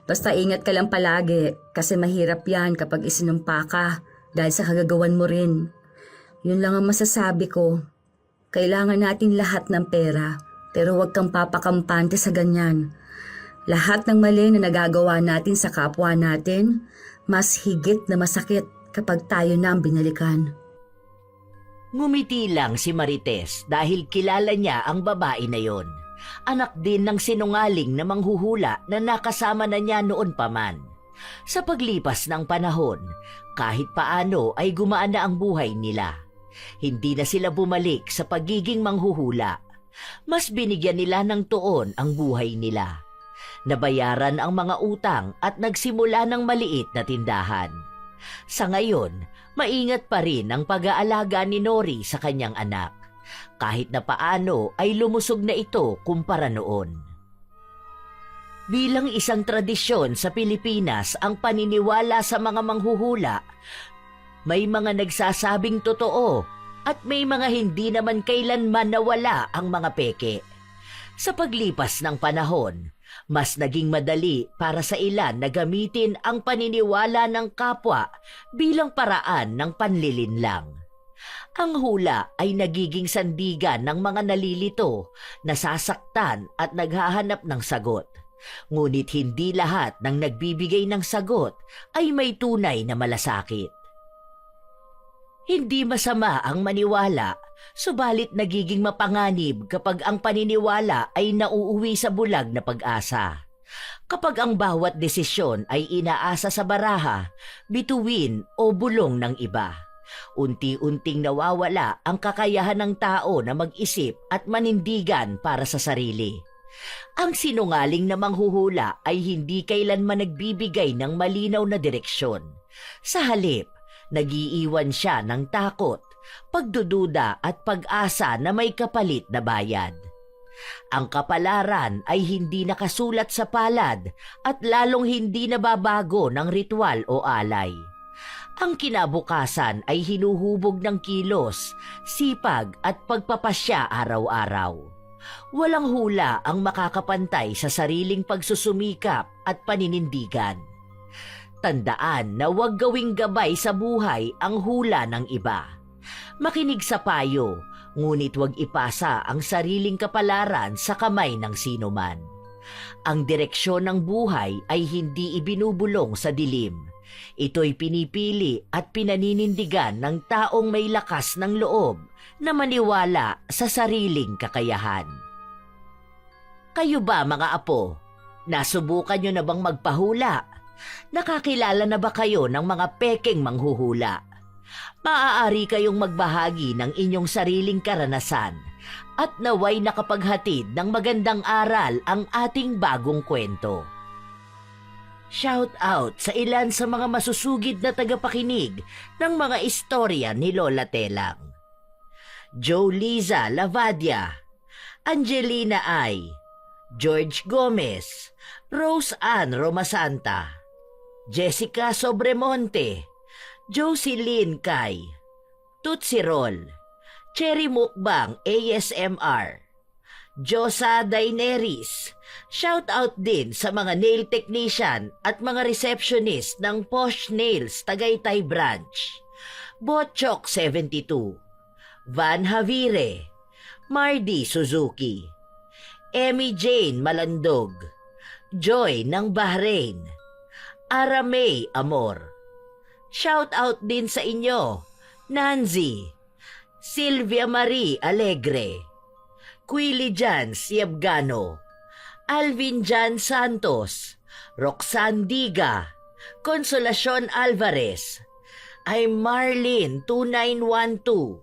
Basta ingat ka lang palagi kasi mahirap yan kapag isinumpa ka dahil sa kagagawan mo rin. Yun lang ang masasabi ko. Kailangan natin lahat ng pera pero huwag kang papakampante sa ganyan. Lahat ng mali na nagagawa natin sa kapwa natin, mas higit na masakit kapag tayo na ang binalikan. Ngumiti lang si Marites dahil kilala niya ang babae na yon. Anak din ng sinungaling na manghuhula na nakasama na niya noon pa man. Sa paglipas ng panahon, kahit paano ay gumaan na ang buhay nila. Hindi na sila bumalik sa pagiging manghuhula. Mas binigyan nila ng tuon ang buhay nila. Nabayaran ang mga utang at nagsimula ng maliit na tindahan. Sa ngayon, maingat pa rin ang pag-aalaga ni Nori sa kanyang anak. Kahit na paano ay lumusog na ito kumpara noon. Bilang isang tradisyon sa Pilipinas ang paniniwala sa mga manghuhula, may mga nagsasabing totoo at may mga hindi naman kailanman nawala ang mga peke. Sa paglipas ng panahon, mas naging madali para sa ilan na gamitin ang paniniwala ng kapwa bilang paraan ng panlilinlang. Ang hula ay nagiging sandigan ng mga nalilito, nasasaktan at naghahanap ng sagot. Ngunit hindi lahat ng nagbibigay ng sagot ay may tunay na malasakit. Hindi masama ang maniwala, subalit nagiging mapanganib kapag ang paniniwala ay nauuwi sa bulag na pag-asa. Kapag ang bawat desisyon ay inaasa sa baraha, bituin o bulong ng iba. Unti-unting nawawala ang kakayahan ng tao na mag-isip at manindigan para sa sarili. Ang sinungaling na manghuhula ay hindi kailanman nagbibigay ng malinaw na direksyon. Sa halip, nagiiwan siya ng takot, pagdududa at pag-asa na may kapalit na bayad. Ang kapalaran ay hindi nakasulat sa palad at lalong hindi nababago ng ritual o alay. Ang kinabukasan ay hinuhubog ng kilos, sipag at pagpapasya araw-araw. Walang hula ang makakapantay sa sariling pagsusumikap at paninindigan. Tandaan na huwag gawing gabay sa buhay ang hula ng iba. Makinig sa payo, ngunit huwag ipasa ang sariling kapalaran sa kamay ng sinuman. Ang direksyon ng buhay ay hindi ibinubulong sa dilim. Ito'y pinipili at pinaninindigan ng taong may lakas ng loob na maniwala sa sariling kakayahan. Kayo ba mga apo? Nasubukan nyo na bang magpahula? Nakakilala na ba kayo ng mga pekeng manghuhula? Maaari kayong magbahagi ng inyong sariling karanasan at naway nakapaghatid ng magandang aral ang ating bagong kwento. Shout out sa ilan sa mga masusugid na tagapakinig ng mga istorya ni Lola Telang. Joe Liza Lavadia, Angelina Ay, George Gomez, Rose Ann Romasanta, Jessica Sobremonte, Jocelyn Kai, Tutsi Roll, Cherry Mukbang ASMR, Josa Daenerys. Shout out din sa mga nail technician at mga receptionist ng Posh Nails Tagaytay Branch, Botchok 72, Van Havire, Mardy Suzuki, Emmy Jane Malandog, Joy ng Bahrain, Aramay Amor. Shout out din sa inyo, Nancy, Sylvia Marie Alegre, Quilly Jan Siabgano, Alvin Jan Santos, Roxanne Diga, Consolacion Alvarez, I'm Marlene 2912,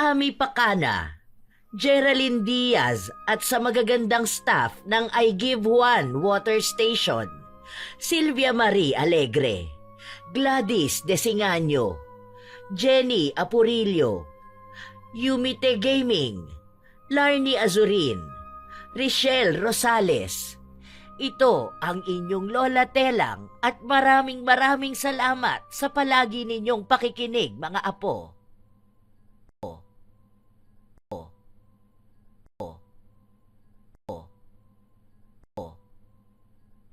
Ami Pacana, Geraldine Diaz at sa magagandang staff ng I Give One Water Station, Sylvia Marie Alegre, Gladys Desingaño, Jenny Apurillo, Yumite Gaming, Larnie Azurin, Richelle Rosales. Ito ang inyong Lola Telang at maraming salamat sa palagi ninyong pakikinig mga apo.